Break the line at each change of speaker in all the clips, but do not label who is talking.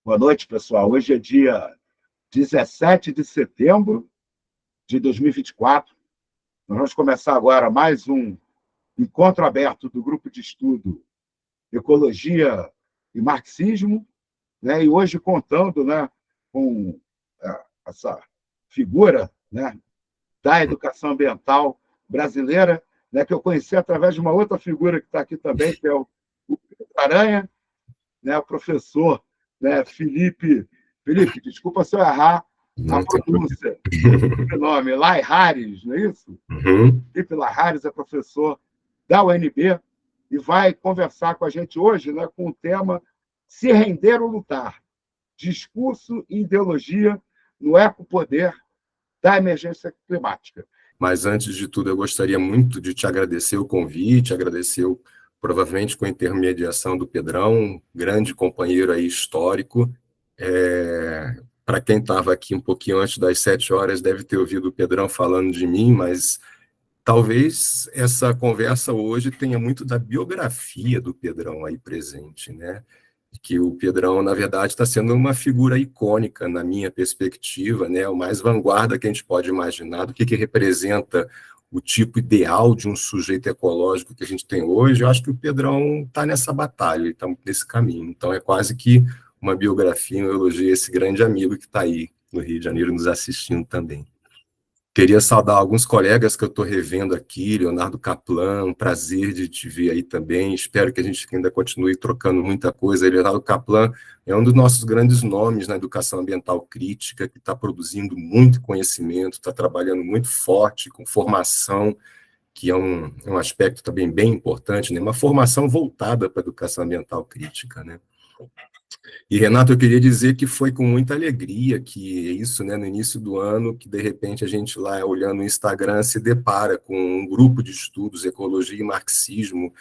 Boa noite, pessoal. Hoje é dia 17 de setembro de 2024. Nós vamos começar agora mais um encontro aberto do grupo de estudo Ecologia e Marxismo, né? E hoje contando, né, com essa figura, né, da educação ambiental brasileira, né, que eu conheci através de uma outra figura que está aqui também, que é o Pedro Aranha, né, o professor, né, Felipe. Felipe, desculpa se eu errar a
Não tem
pronúncia do sobrenome, Laihares, não é isso?
Uhum.
Felipe Laihares é professor da UNB e vai conversar com a gente hoje, né, com o tema Se Render ou Lutar, Discurso e Ideologia no Ecopoder da Emergência Climática.
Mas, antes de tudo, eu gostaria muito de te agradecer o convite, provavelmente com a intermediação do Pedrão, grande companheiro aí histórico. Para quem estava aqui um pouquinho antes das 7 horas, deve ter ouvido o Pedrão falando de mim, mas talvez essa conversa hoje tenha muito da biografia do Pedrão aí presente, né? Que o Pedrão, na verdade, está sendo uma figura icônica, na minha perspectiva, né? O mais vanguarda que a gente pode imaginar, do que representa o tipo ideal de um sujeito ecológico que a gente tem hoje. Eu acho que o Pedrão está nessa batalha, ele está nesse caminho. Então, é quase que uma biografia, um elogio a esse grande amigo que está aí no Rio de Janeiro nos assistindo também. Queria saudar alguns colegas que eu estou revendo aqui, Leonardo Kaplan, um prazer de te ver aí também, espero que a gente ainda continue trocando muita coisa. Leonardo Kaplan é um dos nossos grandes nomes na educação ambiental crítica, que está produzindo muito conhecimento, está trabalhando muito forte com formação, que é um aspecto também bem importante, né? Uma formação voltada para a educação ambiental crítica, né? E, Renato, eu queria dizer que foi com muita alegria que isso, né, no início do ano, que de repente a gente lá olhando o Instagram se depara com um grupo de estudos, ecologia e marxismo,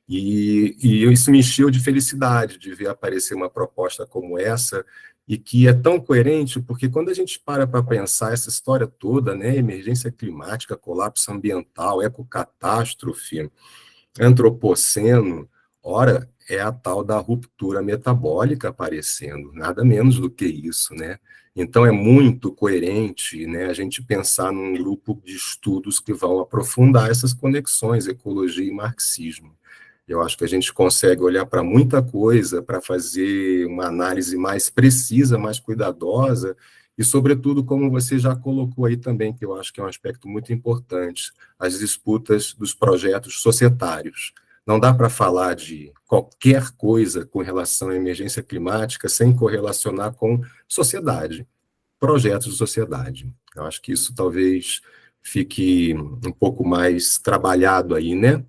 e isso me encheu de felicidade de ver aparecer uma proposta como essa, e que é tão coerente, porque quando a gente para pensar essa história toda, né, emergência climática, colapso ambiental, ecocatástrofe, antropoceno, ora, é a tal da ruptura metabólica aparecendo, nada menos do que isso, né? Então é muito coerente, né, a gente pensar num grupo de estudos que vão aprofundar essas conexões, ecologia e marxismo. Eu acho que a gente consegue olhar para muita coisa, para fazer uma análise mais precisa, mais cuidadosa, e, sobretudo, como você já colocou aí também, que eu acho que é um aspecto muito importante, as disputas dos projetos societários. Não dá para falar de qualquer coisa com relação à emergência climática sem correlacionar com sociedade, projetos de sociedade. Eu acho que isso talvez fique um pouco mais trabalhado aí, né?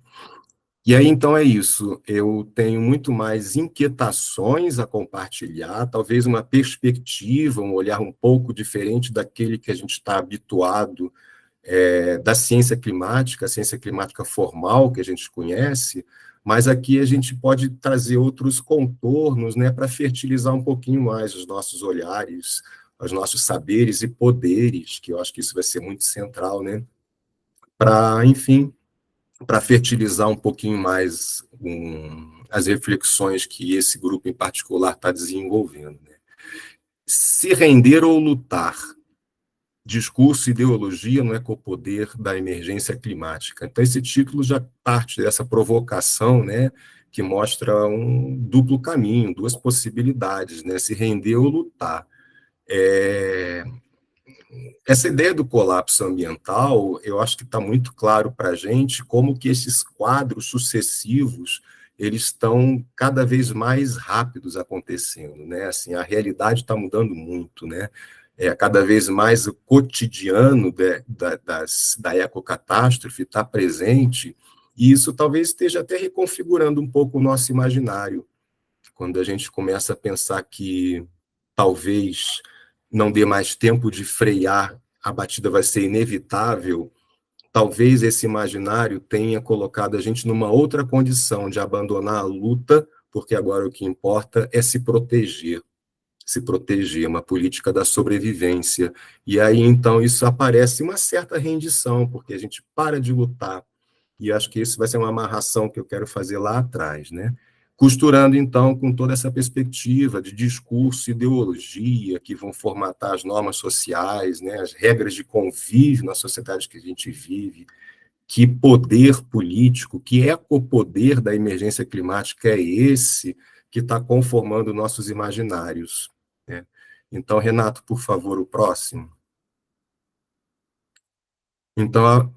E aí, então, é isso. Eu tenho muito mais inquietações a compartilhar, talvez uma perspectiva, um olhar um pouco diferente daquele que a gente está habituado da ciência climática, a ciência climática formal que a gente conhece, mas aqui a gente pode trazer outros contornos, né, para fertilizar um pouquinho mais os nossos olhares, os nossos saberes e poderes, que eu acho que isso vai ser muito central, né, para, enfim, para fertilizar um pouquinho mais as reflexões que esse grupo em particular está desenvolvendo, né? Se render ou lutar, discurso e ideologia no ecopoder da emergência climática. Então, esse título já parte dessa provocação, né, que mostra um duplo caminho, duas possibilidades, né, se render ou lutar. Essa ideia do colapso ambiental, eu acho que está muito claro para a gente como que esses quadros sucessivos eles estão cada vez mais rápidos acontecendo, né? Assim, a realidade está mudando muito, né? Cada vez mais o cotidiano da ecocatástrofe está presente, e isso talvez esteja até reconfigurando um pouco o nosso imaginário, quando a gente começa a pensar que talvez não dê mais tempo de frear, a batida vai ser inevitável, talvez esse imaginário tenha colocado a gente numa outra condição de abandonar a luta, porque agora o que importa é se proteger, uma política da sobrevivência. E aí, então, isso aparece uma certa rendição, porque a gente para de lutar, e acho que isso vai ser uma amarração que eu quero fazer lá atrás, né? costurando, então, com toda essa perspectiva de discurso e ideologia que vão formatar as normas sociais, né, as regras de convívio na sociedade que a gente vive, que poder político, que ecopoder da emergência climática é esse que está conformando nossos imaginários, né? Então, Renato, por favor, o próximo. Então,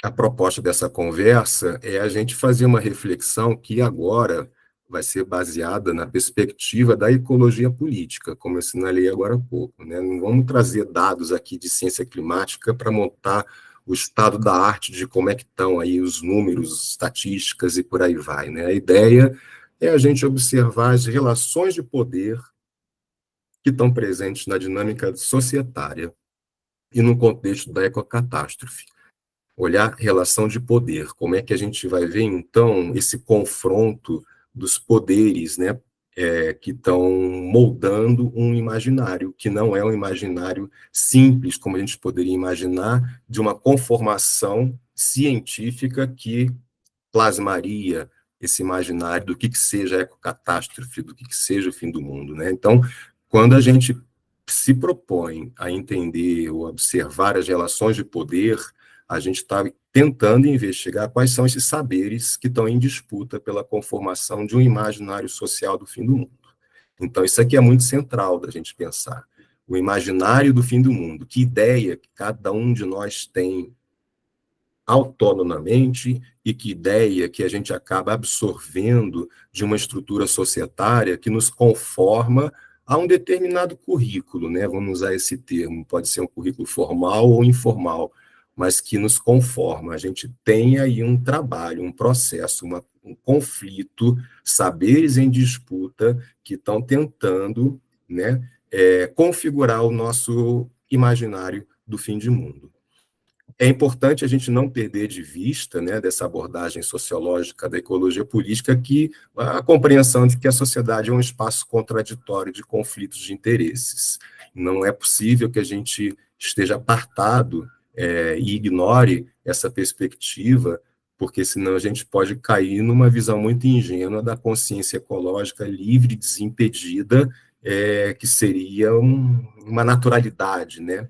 a proposta dessa conversa é a gente fazer uma reflexão que agora vai ser baseada na perspectiva da ecologia política, como eu sinalei agora há pouco, né? Não vamos trazer dados aqui de ciência climática para montar o estado da arte de como é que estão aí os números, estatísticas e por aí vai, né? A ideia é a gente observar as relações de poder que estão presentes na dinâmica societária e no contexto da ecocatástrofe. Olhar relação de poder, como é que a gente vai ver, então, esse confronto dos poderes, né, que estão moldando um imaginário, que não é um imaginário simples, como a gente poderia imaginar, de uma conformação científica que plasmaria esse imaginário do que seja a ecocatástrofe, do que seja o fim do mundo, né? Então, quando a gente se propõe a entender ou observar as relações de poder, a gente está tentando investigar quais são esses saberes que estão em disputa pela conformação de um imaginário social do fim do mundo. Então, isso aqui é muito central da gente pensar. O imaginário do fim do mundo, que ideia que cada um de nós tem autonomamente e que ideia que a gente acaba absorvendo de uma estrutura societária que nos conforma a um determinado currículo, né? Vamos usar esse termo, pode ser um currículo formal ou informal, mas que nos conforma. A gente tem aí um trabalho, um processo, um conflito, saberes em disputa que estão tentando, né, configurar o nosso imaginário do fim de mundo. É importante a gente não perder de vista, né, dessa abordagem sociológica da ecologia política, que a compreensão de que a sociedade é um espaço contraditório de conflitos de interesses. Não é possível que a gente esteja apartado e ignore essa perspectiva, porque senão a gente pode cair numa visão muito ingênua da consciência ecológica livre, desimpedida, que seria uma naturalidade, né?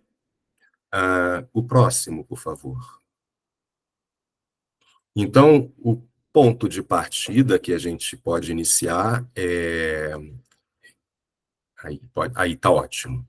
O próximo, por favor. Então, o ponto de partida que a gente pode iniciar aí está ótimo.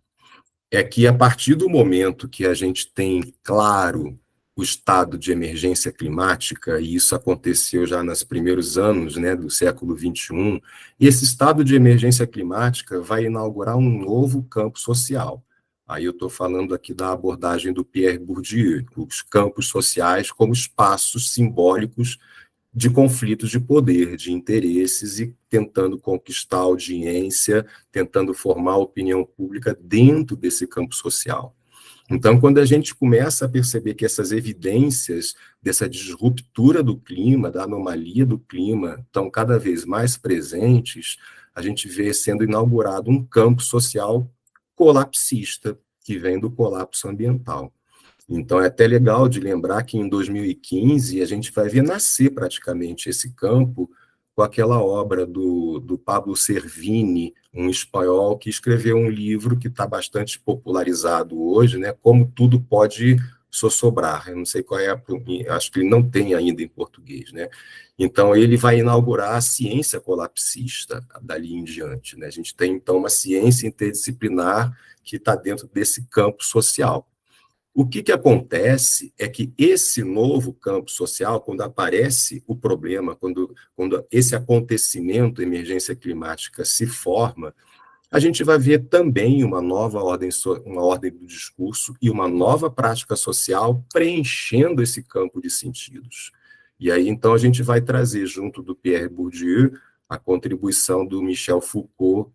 É que a partir do momento que a gente tem claro o estado de emergência climática, e isso aconteceu já nos primeiros anos, né, do século XXI, e esse estado de emergência climática vai inaugurar um novo campo social. Aí eu estou falando aqui da abordagem do Pierre Bourdieu, os campos sociais como espaços simbólicos de conflitos de poder, de interesses e tentando conquistar audiência, tentando formar opinião pública dentro desse campo social. Então, quando a gente começa a perceber que essas evidências dessa disruptura do clima, da anomalia do clima, estão cada vez mais presentes, a gente vê sendo inaugurado um campo social colapsista, que vem do colapso ambiental. Então, é até legal de lembrar que em 2015 a gente vai ver nascer praticamente esse campo com aquela obra do Pablo Servini, um espanhol que escreveu um livro que está bastante popularizado hoje, né? Como tudo pode sossobrar. Eu não sei qual é acho que ele não tem ainda em português, né? Então, ele vai inaugurar a ciência colapsista dali em diante, né? A gente tem, então, uma ciência interdisciplinar que está dentro desse campo social. O que acontece é que esse novo campo social, quando aparece o problema, quando esse acontecimento, emergência climática, se forma, a gente vai ver também uma nova ordem, uma ordem do discurso e uma nova prática social preenchendo esse campo de sentidos. E aí, então, a gente vai trazer, junto do Pierre Bourdieu, a contribuição do Michel Foucault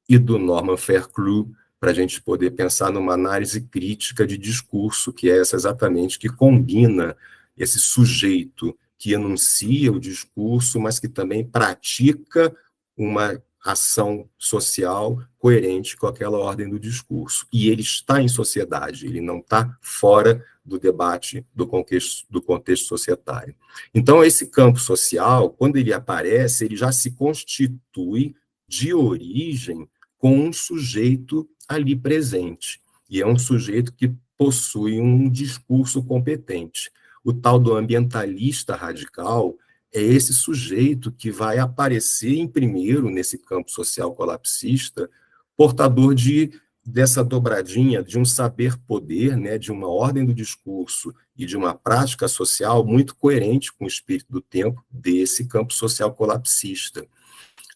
e do Norman Fairclough, para a gente poder pensar numa análise crítica de discurso, que é essa exatamente, que combina esse sujeito que enuncia o discurso, mas que também pratica uma ação social coerente com aquela ordem do discurso. E ele está em sociedade, ele não está fora do debate do contexto societário. Então, esse campo social, quando ele aparece, ele já se constitui de origem com um sujeito ali presente. E é um sujeito que possui um discurso competente. O tal do ambientalista radical é esse sujeito que vai aparecer em primeiro nesse campo social colapsista, portador dessa dobradinha de um saber-poder, né, de uma ordem do discurso e de uma prática social muito coerente com o espírito do tempo desse campo social colapsista.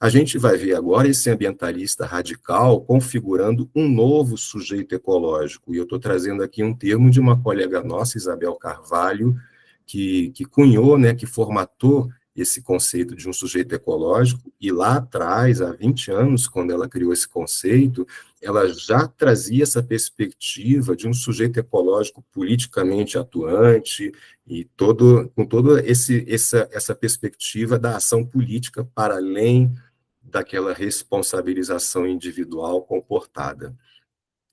A gente vai ver agora esse ambientalista radical configurando um novo sujeito ecológico, e eu estou trazendo aqui um termo de uma colega nossa, Isabel Carvalho, que cunhou, né, que formatou esse conceito de um sujeito ecológico, e lá atrás, há 20 anos, quando ela criou esse conceito, ela já trazia essa perspectiva de um sujeito ecológico politicamente atuante, e com toda essa perspectiva da ação política para além daquela responsabilização individual comportada.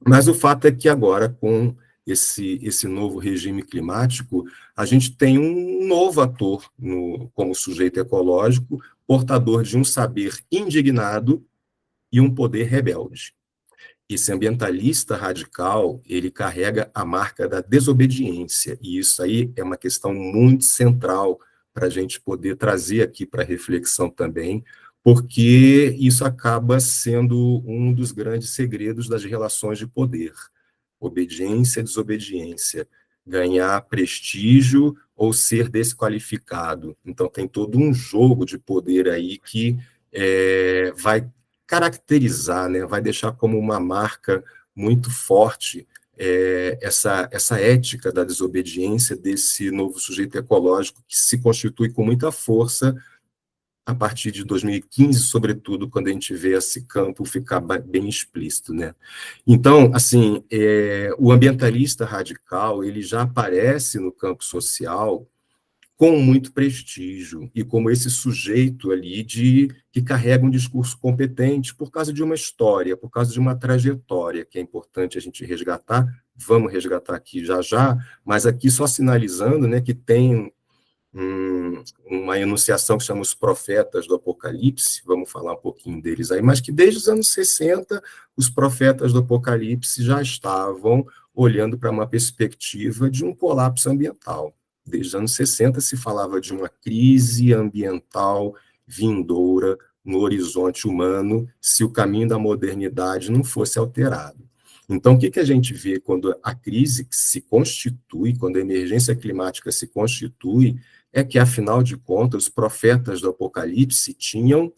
Mas o fato é que agora, com esse novo regime climático, a gente tem um novo ator como sujeito ecológico, portador de um saber indignado e um poder rebelde. Esse ambientalista radical, ele carrega a marca da desobediência, e isso aí é uma questão muito central para a gente poder trazer aqui para reflexão também, porque isso acaba sendo um dos grandes segredos das relações de poder. Obediência, desobediência, ganhar prestígio ou ser desqualificado. Então, tem todo um jogo de poder aí que vai caracterizar, né, vai deixar como uma marca muito forte essa ética da desobediência desse novo sujeito ecológico que se constitui com muita força a partir de 2015, sobretudo, quando a gente vê esse campo ficar bem explícito, né? Então, assim, o ambientalista radical, ele já aparece no campo social com muito prestígio e como esse sujeito ali que carrega um discurso competente por causa de uma história, por causa de uma trajetória que é importante a gente resgatar. Vamos resgatar aqui já já, mas aqui só sinalizando, né, que tem uma enunciação que chama os profetas do Apocalipse, vamos falar um pouquinho deles aí, mas que desde os anos 60, os profetas do Apocalipse já estavam olhando para uma perspectiva de um colapso ambiental. Desde os anos 60 se falava de uma crise ambiental vindoura no horizonte humano se o caminho da modernidade não fosse alterado. Então, o que a gente vê quando a crise se constitui, quando a emergência climática se constitui, é que, afinal de contas, os profetas do Apocalipse tinham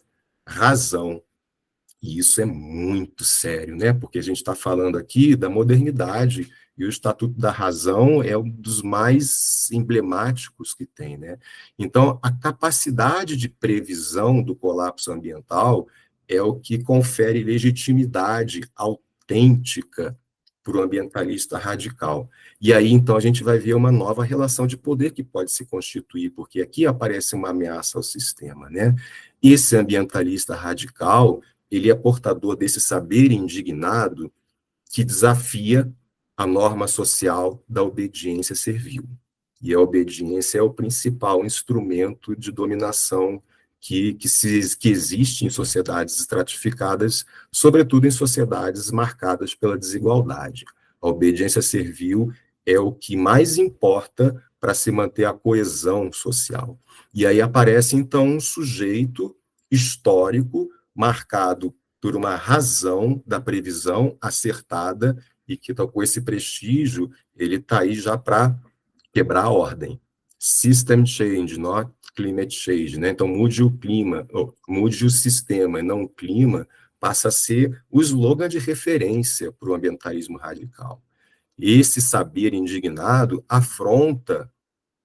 razão. E isso é muito sério, né? Porque a gente está falando aqui da modernidade, e o Estatuto da Razão é um dos mais emblemáticos que tem, né? Então, a capacidade de previsão do colapso ambiental é o que confere legitimidade autêntica para o ambientalista radical. E aí, então, a gente vai ver uma nova relação de poder que pode se constituir, porque aqui aparece uma ameaça ao sistema, né? Esse ambientalista radical, ele é portador desse saber indignado que desafia a norma social da obediência servil. E a obediência é o principal instrumento de dominação que existe em sociedades estratificadas, sobretudo em sociedades marcadas pela desigualdade. A obediência servil é o que mais importa para se manter a coesão social. E aí aparece, então, um sujeito histórico marcado por uma razão da previsão acertada e que, com esse prestígio, ele está aí já para quebrar a ordem. System change, not climate change, né? Então, mude o clima, mude o sistema, e não o clima, passa a ser o slogan de referência para o ambientalismo radical. Esse saber indignado afronta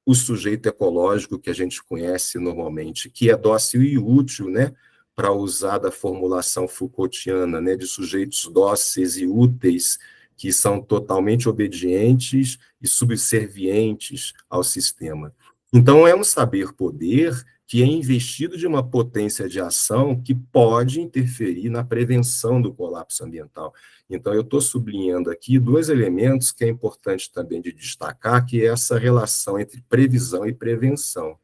o sujeito ecológico que a gente conhece normalmente, que é dócil e útil, né, para usar da formulação Foucaultiana, né, de sujeitos dóceis e úteis, que são totalmente obedientes e subservientes ao sistema. Então, é um saber-poder que é investido de uma potência de ação que pode interferir na prevenção do colapso ambiental. Então, eu estou sublinhando aqui dois elementos que é importante também de destacar, que é essa relação entre previsão e prevenção,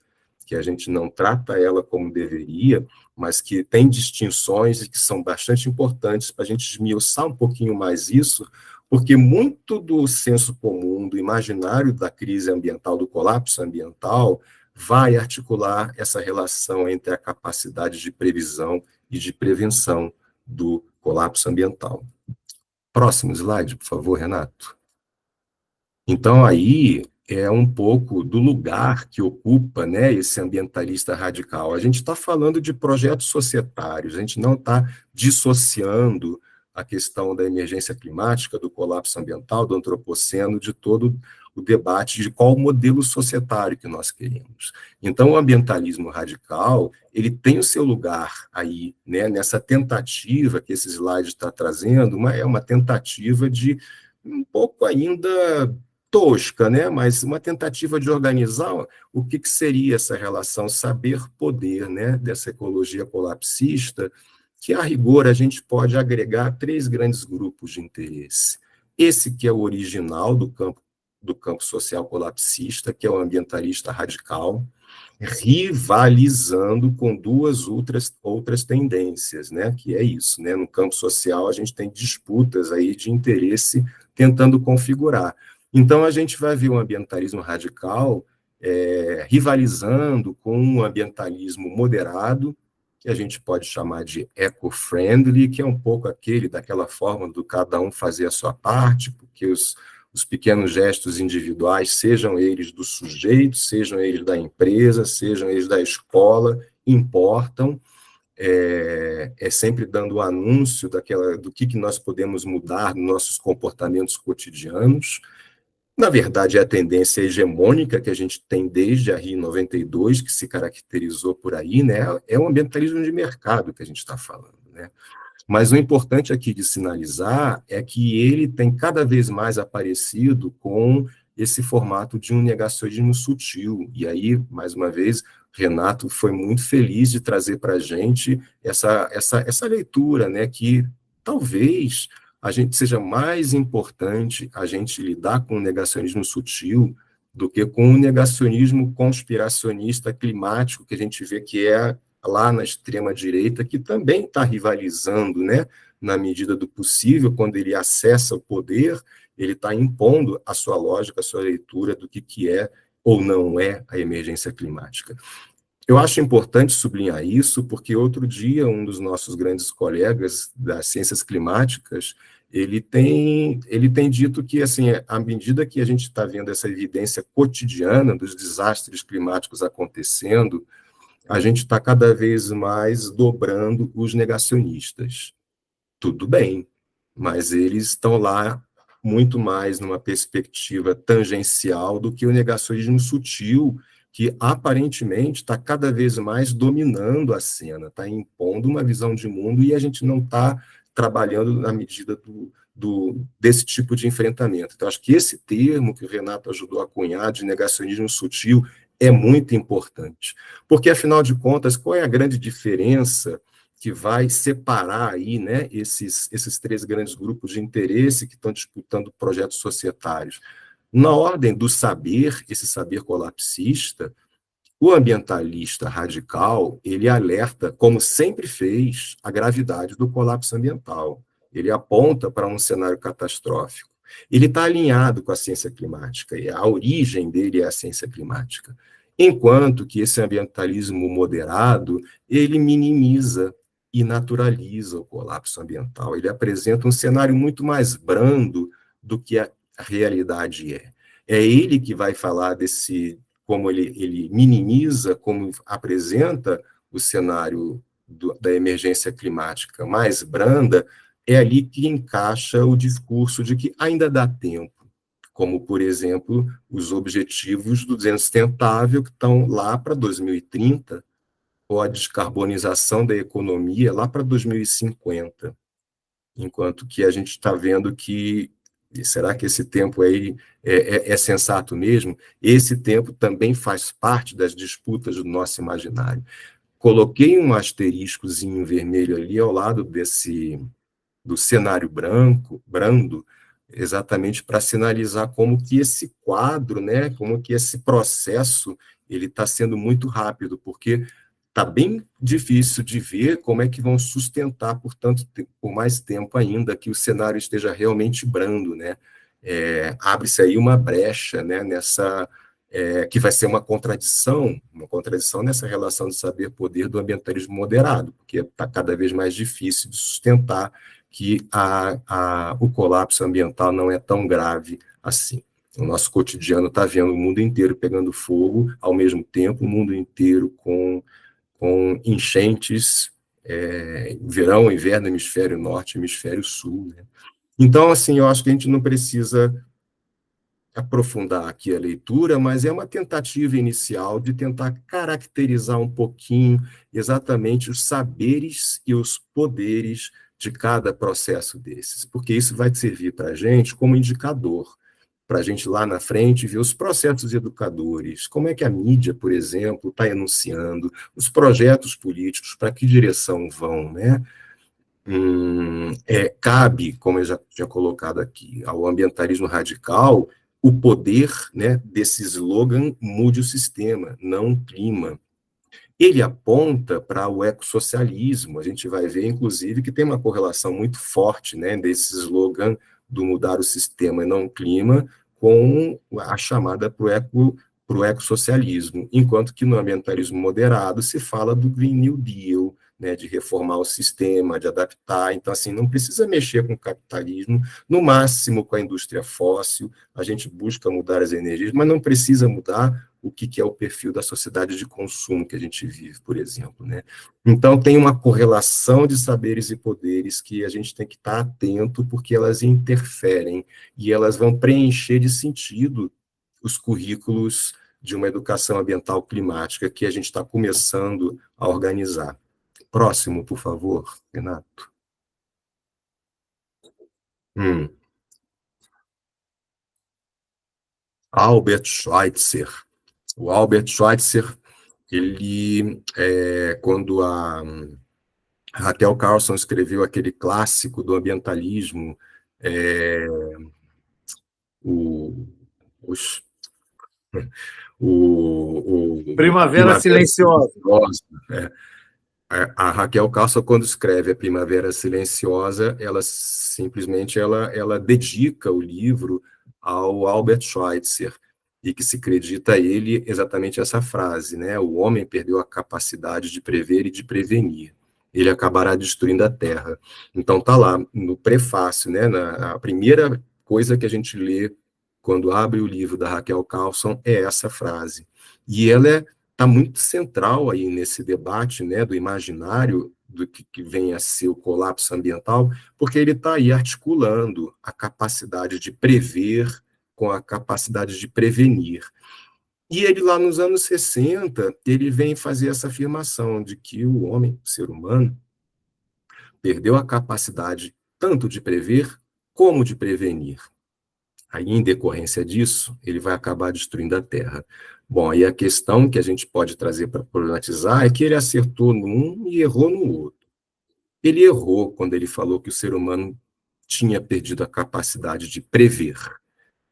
que a gente não trata ela como deveria, mas que tem distinções e que são bastante importantes para a gente esmiuçar um pouquinho mais isso, porque muito do senso comum, do imaginário da crise ambiental, do colapso ambiental, vai articular essa relação entre a capacidade de previsão e de prevenção do colapso ambiental. Próximo slide, por favor, Renato. Então, aí é um pouco do lugar que ocupa, né, esse ambientalista radical. A gente está falando de projetos societários, a gente não está dissociando a questão da emergência climática, do colapso ambiental, do antropoceno, de todo o debate de qual modelo societário que nós queremos. Então, o ambientalismo radical, ele tem o seu lugar aí, né, nessa tentativa que esse slide está trazendo, é uma tentativa de um pouco ainda tosca, né? Mas uma tentativa de organizar o que seria essa relação saber-poder, né? Dessa ecologia colapsista, que, a rigor, a gente pode agregar três grandes grupos de interesse. Esse que é o original do campo social colapsista, que é o ambientalista radical, rivalizando com duas outras tendências, né? Que é isso, né? No campo social, a gente tem disputas aí de interesse tentando configurar. Então, a gente vai ver o ambientalismo radical rivalizando com um ambientalismo moderado, que a gente pode chamar de eco-friendly, que é um pouco daquela forma do cada um fazer a sua parte, porque os pequenos gestos individuais, sejam eles do sujeito, sejam eles da empresa, sejam eles da escola, importam, sempre dando o anúncio do que nós podemos mudar nos nossos comportamentos cotidianos. Na verdade, é a tendência hegemônica que a gente tem desde a Rio 92, que se caracterizou por aí, né? É o ambientalismo de mercado que a gente está falando, né? Mas o importante aqui de sinalizar é que ele tem cada vez mais aparecido com esse formato de um negacionismo sutil. E aí, mais uma vez, Renato foi muito feliz de trazer para a gente essa leitura, né, que talvez a gente seja mais importante a gente lidar com o negacionismo sutil do que com o negacionismo conspiracionista climático, que a gente vê que é lá na extrema-direita, que também está rivalizando, né, na medida do possível, quando ele acessa o poder, ele está impondo a sua lógica, a sua leitura do que é ou não é a emergência climática. Eu acho importante sublinhar isso, porque outro dia um dos nossos grandes colegas das ciências climáticas, ele tem dito que, assim, à medida que a gente está vendo essa evidência cotidiana dos desastres climáticos acontecendo, a gente está cada vez mais dobrando os negacionistas. Tudo bem, mas eles estão lá muito mais numa perspectiva tangencial do que o negacionismo sutil, que aparentemente está cada vez mais dominando a cena, está impondo uma visão de mundo e a gente não está trabalhando na medida desse tipo de enfrentamento. Então, acho que esse termo que o Renato ajudou a cunhar, de negacionismo sutil, é muito importante. Porque, afinal de contas, qual é a grande diferença que vai separar aí, né, esses três grandes grupos de interesse que estão disputando projetos societários? Na ordem do saber, esse saber colapsista, o ambientalista radical, ele alerta, como sempre fez, a gravidade do colapso ambiental. Ele aponta para um cenário catastrófico. Ele está alinhado com a ciência climática, e a origem dele é a ciência climática. Enquanto que esse ambientalismo moderado, ele minimiza e naturaliza o colapso ambiental. Ele apresenta um cenário muito mais brando do que a realidade é. É ele que vai falar como ele minimiza, como apresenta o cenário da emergência climática mais branda, é ali que encaixa o discurso de que ainda dá tempo, como, por exemplo, os objetivos do desenvolvimento sustentável que estão lá para 2030, ou a descarbonização da economia lá para 2050, enquanto que a gente está vendo que E será que esse tempo aí é sensato mesmo? Esse tempo também faz parte das disputas do nosso imaginário. Coloquei um asteriscozinho vermelho ali ao lado do cenário brando, exatamente para sinalizar como que esse quadro, né, como que esse processo ele está sendo muito rápido, porque está bem difícil de ver como é que vão sustentar por mais tempo ainda que o cenário esteja realmente brando, né? Abre-se aí uma brecha, né, que vai ser uma contradição nessa relação de saber-poder do ambientalismo moderado, porque está cada vez mais difícil de sustentar que o colapso ambiental não é tão grave assim. O nosso cotidiano está vendo o mundo inteiro pegando fogo, ao mesmo tempo, o mundo inteiro com enchentes, verão, inverno, hemisfério norte, hemisfério sul. Né? Então, assim, eu acho que a gente não precisa aprofundar aqui a leitura, mas é uma tentativa inicial de tentar caracterizar um pouquinho exatamente os saberes e os poderes de cada processo desses, porque isso vai servir para a gente como indicador, para a gente lá na frente ver os processos educadores, como é que a mídia, por exemplo, está enunciando, os projetos políticos, para que direção vão, né? Cabe, como eu já tinha colocado aqui, ao ambientalismo radical o poder, né, desse slogan "mude o sistema, não o clima". Ele aponta para o ecossocialismo, a gente vai ver, inclusive, que tem uma correlação muito forte, né, desse slogan do mudar o sistema e não o clima, com a chamada para o ecossocialismo, enquanto que no ambientalismo moderado se fala do Green New Deal, né, de reformar o sistema, de adaptar. Então, assim, não precisa mexer com o capitalismo, no máximo com a indústria fóssil, a gente busca mudar as energias, mas não precisa mudar o que é o perfil da sociedade de consumo que a gente vive, por exemplo. Né? Então, tem uma correlação de saberes e poderes que a gente tem que estar atento, porque elas interferem e elas vão preencher de sentido os currículos de uma educação ambiental climática que a gente está começando a organizar. Próximo, por favor, Renato. Albert Schweitzer. O Albert Schweitzer, ele, quando a Raquel Carlson escreveu aquele clássico do ambientalismo, o, os, a
Primavera
Primavera
Silenciosa.
Silenciosa, a Raquel Carlson, quando escreve a Primavera Silenciosa, ela simplesmente ela dedica o livro ao Albert Schweitzer, e que se acredita a ele exatamente essa frase, né? O homem perdeu a capacidade de prever e de prevenir. Ele acabará destruindo a Terra. Então tá lá no prefácio, né? A primeira coisa que a gente lê quando abre o livro da Raquel Carlson é essa frase. E ela está muito central aí nesse debate, né, do imaginário do que vem a ser o colapso ambiental, porque ele está aí articulando a capacidade de prever com a capacidade de prevenir. E ele, lá nos anos 60, ele vem fazer essa afirmação de que o homem, o ser humano, perdeu a capacidade tanto de prever como de prevenir. Aí, em decorrência disso, ele vai acabar destruindo a Terra. Bom, aí a questão que a gente pode trazer para problematizar é que ele acertou num e errou no outro. Ele errou quando ele falou que o ser humano tinha perdido a capacidade de prever.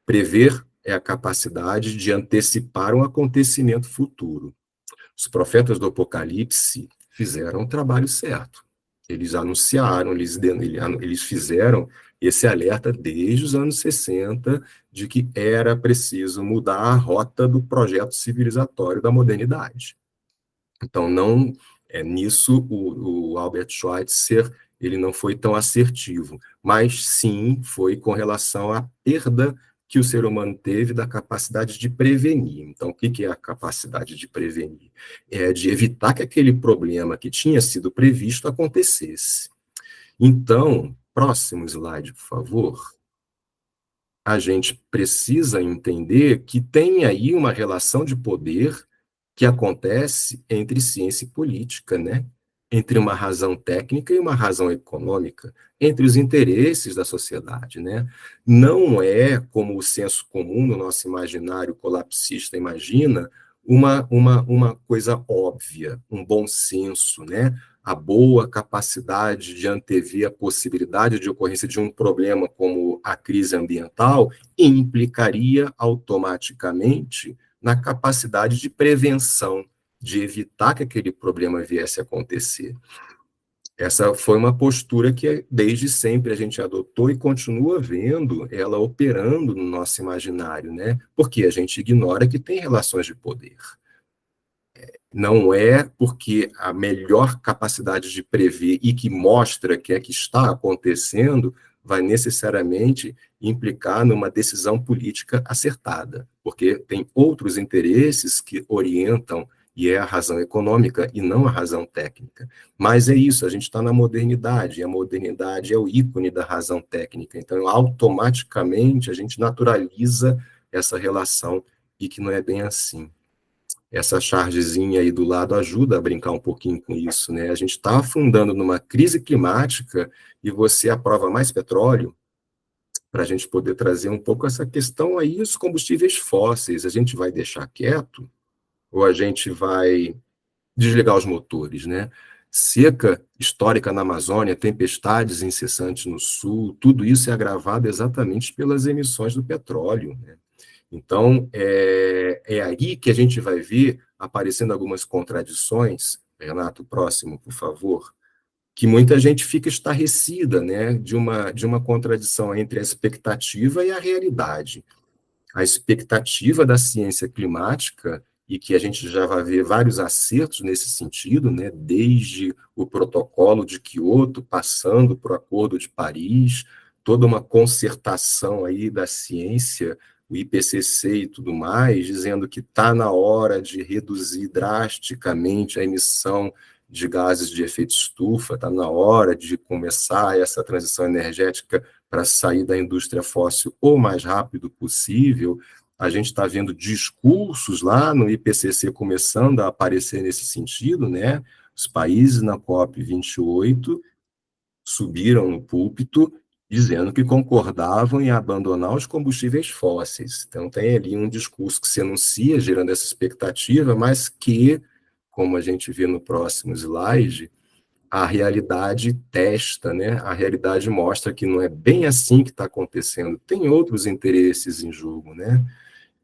Prever é a capacidade de antecipar um acontecimento futuro. Os profetas do Apocalipse fizeram o trabalho certo. Eles anunciaram, eles fizeram esse alerta desde os anos 60 de que era preciso mudar a rota do projeto civilizatório da modernidade. Então, nisso, o Albert Schweitzer ele não foi tão assertivo, mas sim foi com relação à perda que o ser humano teve da capacidade de prevenir. Então, o que é a capacidade de prevenir? É de evitar que aquele problema que tinha sido previsto acontecesse. Então, próximo slide, por favor. A gente precisa entender que tem aí uma relação de poder que acontece entre ciência e política, né? entre uma razão técnica e uma razão econômica, entre os interesses da sociedade, né? Não é, como o senso comum no nosso imaginário colapsista imagina, uma coisa óbvia, um bom senso, né? A boa capacidade de antever a possibilidade de ocorrência de um problema como a crise ambiental implicaria automaticamente na capacidade de prevenção, de evitar que aquele problema viesse a acontecer. Essa foi uma postura que desde sempre a gente adotou e continua vendo ela operando no nosso imaginário, né? Porque a gente ignora que tem relações de poder. Não é porque a melhor capacidade de prever e que mostra que é que está acontecendo vai necessariamente implicar numa decisão política acertada, porque tem outros interesses que orientam, e é a razão econômica e não a razão técnica. Mas é isso, a gente está na modernidade, e a modernidade é o ícone da razão técnica, então automaticamente a gente naturaliza essa relação, e que não é bem assim. Essa chargezinha aí do lado ajuda a brincar um pouquinho com isso, né? A gente está afundando numa crise climática e você aprova mais petróleo para a gente poder trazer um pouco essa questão aí, os combustíveis fósseis. A gente vai deixar quieto ou a gente vai desligar os motores, né? Seca histórica na Amazônia, tempestades incessantes no sul, tudo isso é agravado exatamente pelas emissões do petróleo, né? Então, é aí que a gente vai ver aparecendo algumas contradições. Renato, próximo, por favor, que muita gente fica estarrecida, né, de uma contradição entre a expectativa e a realidade. A expectativa da ciência climática, e que a gente já vai ver vários acertos nesse sentido, né, desde o protocolo de Quioto, passando para o Acordo de Paris, toda uma concertação aí da ciência, o IPCC e tudo mais, dizendo que está na hora de reduzir drasticamente a emissão de gases de efeito estufa, está na hora de começar essa transição energética para sair da indústria fóssil o mais rápido possível. A gente está vendo discursos lá no IPCC começando a aparecer nesse sentido, né? Os países na COP28 subiram no púlpito dizendo que concordavam em abandonar os combustíveis fósseis. Então tem ali um discurso que se anuncia, gerando essa expectativa, mas que, como a gente vê no próximo slide, a realidade testa, né? A realidade mostra que não é bem assim que está acontecendo. Tem outros interesses em jogo, né?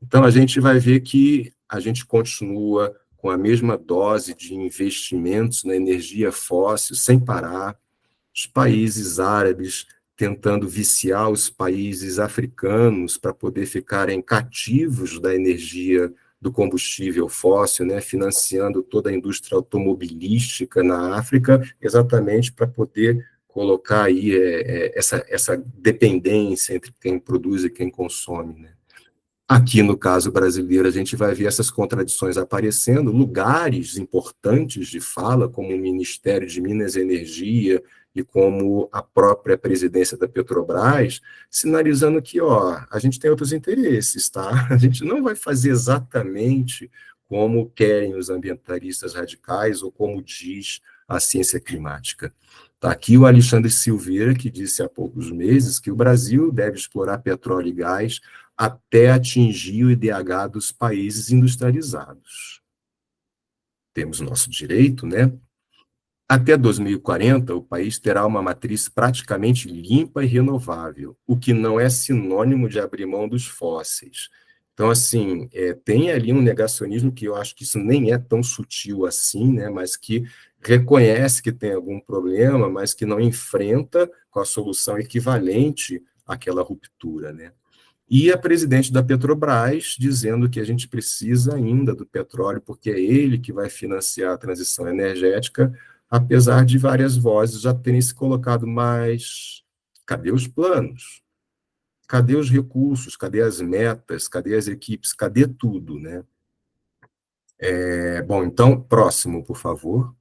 Então a gente vai ver que a gente continua com a mesma dose de investimentos na energia fóssil sem parar. Os países árabes tentando viciar os países africanos para poder ficarem cativos da energia do combustível fóssil, né, financiando toda a indústria automobilística na África, exatamente para poder colocar aí essa dependência entre quem produz e quem consome, né. Aqui, no caso brasileiro, a gente vai ver essas contradições aparecendo, lugares importantes de fala, como o Ministério de Minas e Energia e como a própria presidência da Petrobras, sinalizando que, ó, a gente tem outros interesses, tá? A gente não vai fazer exatamente como querem os ambientalistas radicais ou como diz a ciência climática. Está aqui o Alexandre Silveira, que disse há poucos meses que o Brasil deve explorar petróleo e gás até atingir o IDH dos países industrializados. Temos nosso direito, né? Até 2040, o país terá uma matriz praticamente limpa e renovável, o que não é sinônimo de abrir mão dos fósseis. Então, assim, tem ali um negacionismo que eu acho que isso nem é tão sutil assim, né? Mas que reconhece que tem algum problema, mas que não enfrenta com a solução equivalente àquela ruptura, né? E a presidente da Petrobras dizendo que a gente precisa ainda do petróleo, porque é ele que vai financiar a transição energética, apesar de várias vozes já terem se colocado, mas cadê os planos? Cadê os recursos? Cadê as metas? Cadê as equipes? Cadê tudo, né? Bom, então, próximo, por favor.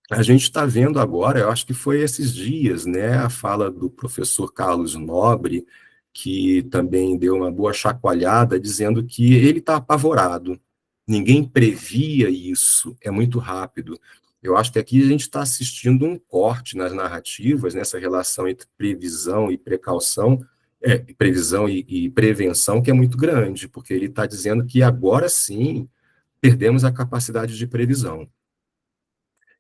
A gente está vendo agora, eu acho que foi esses dias, né, a fala do professor Carlos Nobre, que também deu uma boa chacoalhada, dizendo que ele está apavorado. Ninguém previa isso, é muito rápido. Eu acho que aqui a gente está assistindo um corte nas narrativas, nessa relação entre previsão e precaução, previsão e prevenção, que é muito grande, porque ele está dizendo que agora sim perdemos a capacidade de previsão.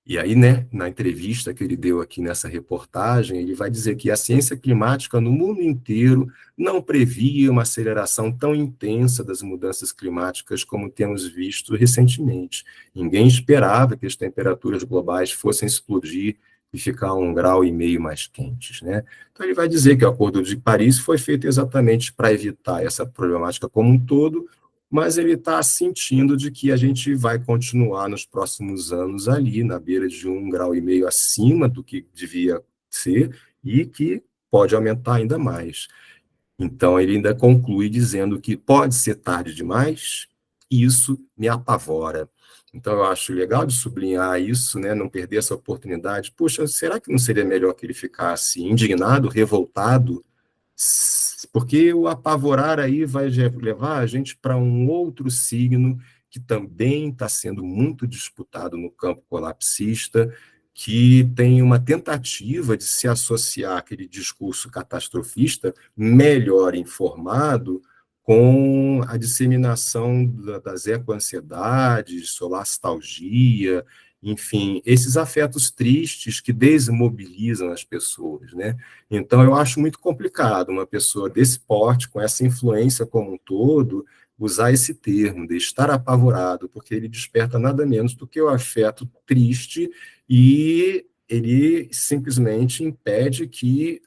E aí, né, na entrevista que ele deu aqui nessa reportagem, ele vai dizer que a ciência climática no mundo inteiro não previa uma aceleração tão intensa das mudanças climáticas como temos visto recentemente. Ninguém esperava que as temperaturas globais fossem explodir e ficar 1,5 graus mais quentes, né? Então ele vai dizer que o Acordo de Paris foi feito exatamente para evitar essa problemática como um todo, mas ele está sentindo de que a gente vai continuar nos próximos anos ali, na beira de 1,5 graus acima do que devia ser, e que pode aumentar ainda mais. Então, ele ainda conclui dizendo que pode ser tarde demais, e isso me apavora. Então, eu acho legal de sublinhar isso, né, não perder essa oportunidade. Puxa, será que não seria melhor que ele ficasse indignado, revoltado, porque o apavorar aí vai levar a gente para um outro signo que também está sendo muito disputado no campo colapsista, que tem uma tentativa de se associar àquele discurso catastrofista melhor informado com a disseminação das ecoansiedades, solastalgia, enfim, esses afetos tristes que desmobilizam as pessoas, né? Então, eu acho muito complicado uma pessoa desse porte, com essa influência como um todo, usar esse termo, de estar apavorado, porque ele desperta nada menos do que o afeto triste e ele simplesmente impede que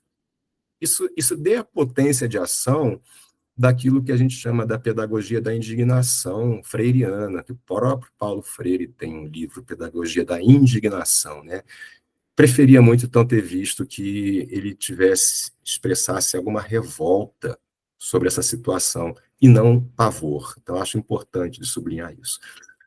isso dê a potência de ação daquilo que a gente chama da pedagogia da indignação freiriana, que o próprio Paulo Freire tem um livro, Pedagogia da Indignação, né? Preferia muito então ter visto que ele expressasse alguma revolta sobre essa situação e não pavor. Então, acho importante de sublinhar isso.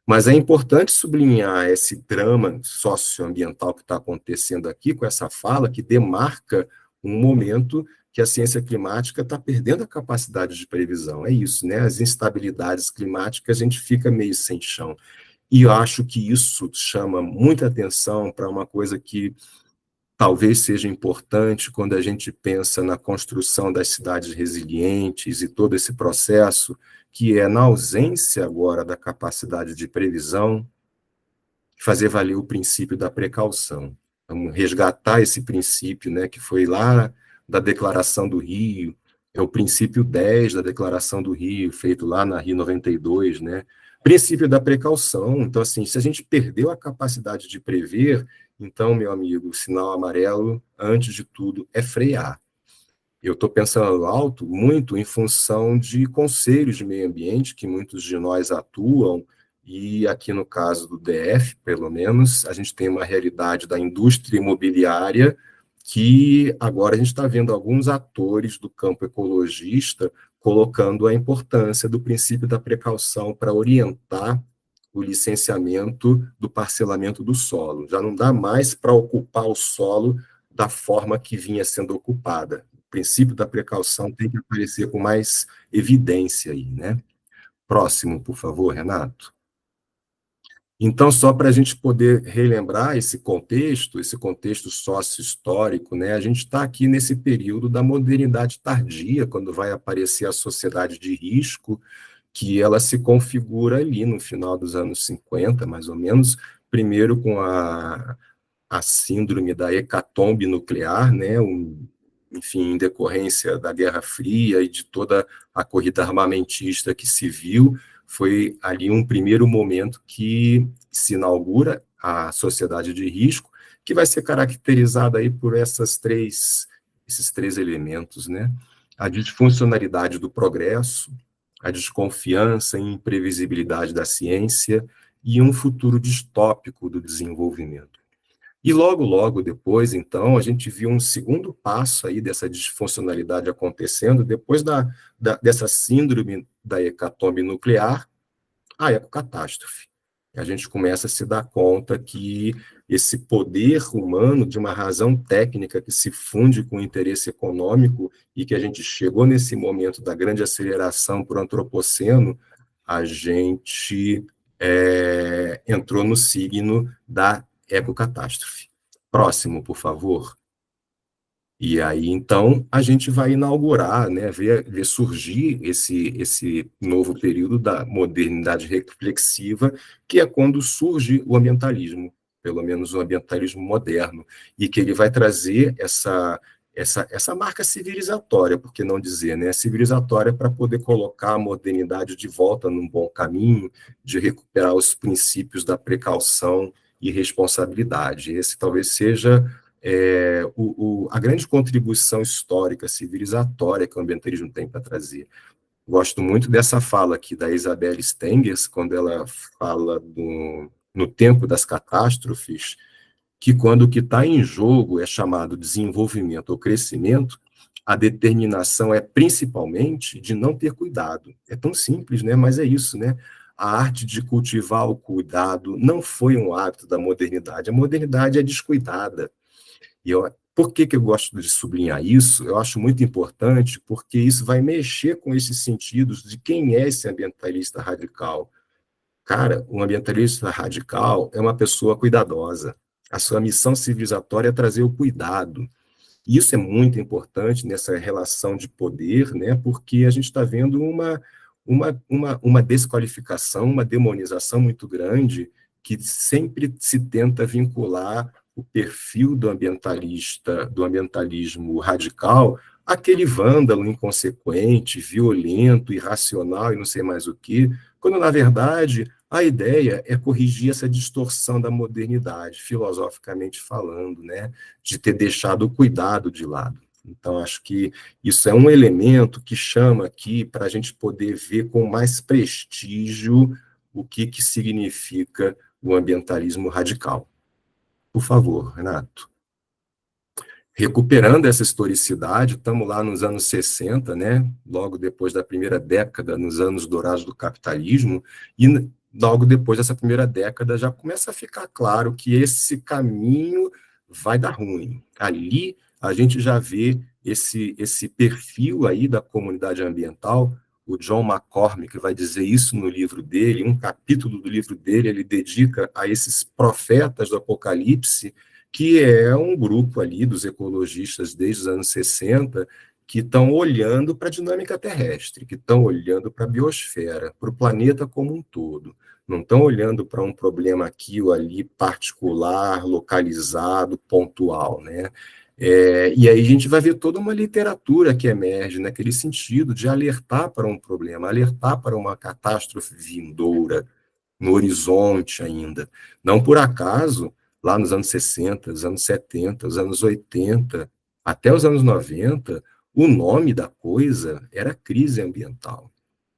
Mas é importante sublinhar esse drama socioambiental que está acontecendo aqui, com essa fala que demarca um momento que a ciência climática está perdendo a capacidade de previsão. É isso, né? As instabilidades climáticas, a gente fica meio sem chão. E eu acho que isso chama muita atenção para uma coisa que talvez seja importante quando a gente pensa na construção das cidades resilientes e todo esse processo, que é na ausência agora da capacidade de previsão, fazer valer o princípio da precaução. Vamos resgatar esse princípio, né, que foi lá da Declaração do Rio, é o princípio 10 da Declaração do Rio, feito lá na Rio 92, né? Princípio da precaução. Então, assim, se a gente perdeu a capacidade de prever, então, meu amigo, o sinal amarelo, antes de tudo, é frear. Eu estou pensando alto muito em função de conselhos de meio ambiente, que muitos de nós atuam, e aqui no caso do DF, pelo menos, a gente tem uma realidade da indústria imobiliária que agora a gente está vendo alguns atores do campo ecologista colocando a importância do princípio da precaução para orientar o licenciamento do parcelamento do solo. Já não dá mais para ocupar o solo da forma que vinha sendo ocupada. O princípio da precaução tem que aparecer com mais evidência aí, né? Próximo, por favor, Renato. Então, só para a gente poder relembrar esse contexto sócio-histórico, né? A gente está aqui nesse período da modernidade tardia, quando vai aparecer a sociedade de risco, que ela se configura ali no final dos anos 50, mais ou menos, primeiro com a síndrome da hecatombe nuclear, né? Enfim, em decorrência da Guerra Fria e de toda a corrida armamentista que se viu, foi ali um primeiro momento que se inaugura a sociedade de risco, que vai ser caracterizada aí por esses três elementos, né? A disfuncionalidade do progresso, a desconfiança e imprevisibilidade da ciência e um futuro distópico do desenvolvimento. E logo depois, então, a gente viu um segundo passo aí dessa disfuncionalidade acontecendo, depois dessa síndrome da hecatombe nuclear, a ecocatástrofe. A gente começa a se dar conta que esse poder humano, de uma razão técnica que se funde com o interesse econômico, e que a gente chegou nesse momento da grande aceleração para o antropoceno, a gente entrou no signo da ecocatástrofe. Próximo, por favor. E aí, então, a gente vai inaugurar, né, ver surgir esse novo período da modernidade reflexiva, que é quando surge o ambientalismo, pelo menos o ambientalismo moderno, e que ele vai trazer essa marca civilizatória, por que não dizer, né, civilizatória para poder colocar a modernidade de volta num bom caminho, de recuperar os princípios da precaução e responsabilidade. Esse talvez seja a grande contribuição histórica, civilizatória que o ambientalismo tem para trazer. Gosto muito dessa fala aqui da Isabelle Stengers, quando ela fala no tempo das catástrofes, que quando o que está em jogo é chamado desenvolvimento ou crescimento, a determinação é principalmente de não ter cuidado. É tão simples, né? Mas é isso, né? A arte de cultivar o cuidado não foi um hábito da modernidade. A modernidade é descuidada. Por que eu gosto de sublinhar isso? Eu acho muito importante, porque isso vai mexer com esses sentidos de quem é esse ambientalista radical. Cara, um ambientalista radical é uma pessoa cuidadosa. A sua missão civilizatória é trazer o cuidado. E isso é muito importante nessa relação de poder, né? Porque a gente está vendo uma desqualificação, uma demonização muito grande, que sempre se tenta vincular o perfil do ambientalista, do ambientalismo radical, àquele vândalo inconsequente, violento, irracional e não sei mais o que, quando, na verdade, a ideia é corrigir essa distorção da modernidade, filosoficamente falando, né? De ter deixado o cuidado de lado. Então, acho que isso é um elemento que chama aqui para a gente poder ver com mais prestígio o que significa o ambientalismo radical. Por favor, Renato. Recuperando essa historicidade, estamos lá nos anos 60, né? Logo depois da primeira década, nos anos dourados do capitalismo, e logo depois dessa primeira década já começa a ficar claro que esse caminho vai dar ruim. Ali a gente já vê esse perfil aí da comunidade ambiental. O John McCormick vai dizer isso no livro dele, um capítulo do livro dele ele dedica a esses profetas do Apocalipse, que é um grupo ali dos ecologistas desde os anos 60, que estão olhando para a dinâmica terrestre, que estão olhando para a biosfera, para o planeta como um todo. Não estão olhando para um problema aqui ou ali particular, localizado, pontual, né? E aí a gente vai ver toda uma literatura que emerge naquele sentido de alertar para um problema, alertar para uma catástrofe vindoura, no horizonte ainda. Não por acaso, lá nos anos 60, os anos 70, os anos 80, até os anos 90, o nome da coisa era crise ambiental.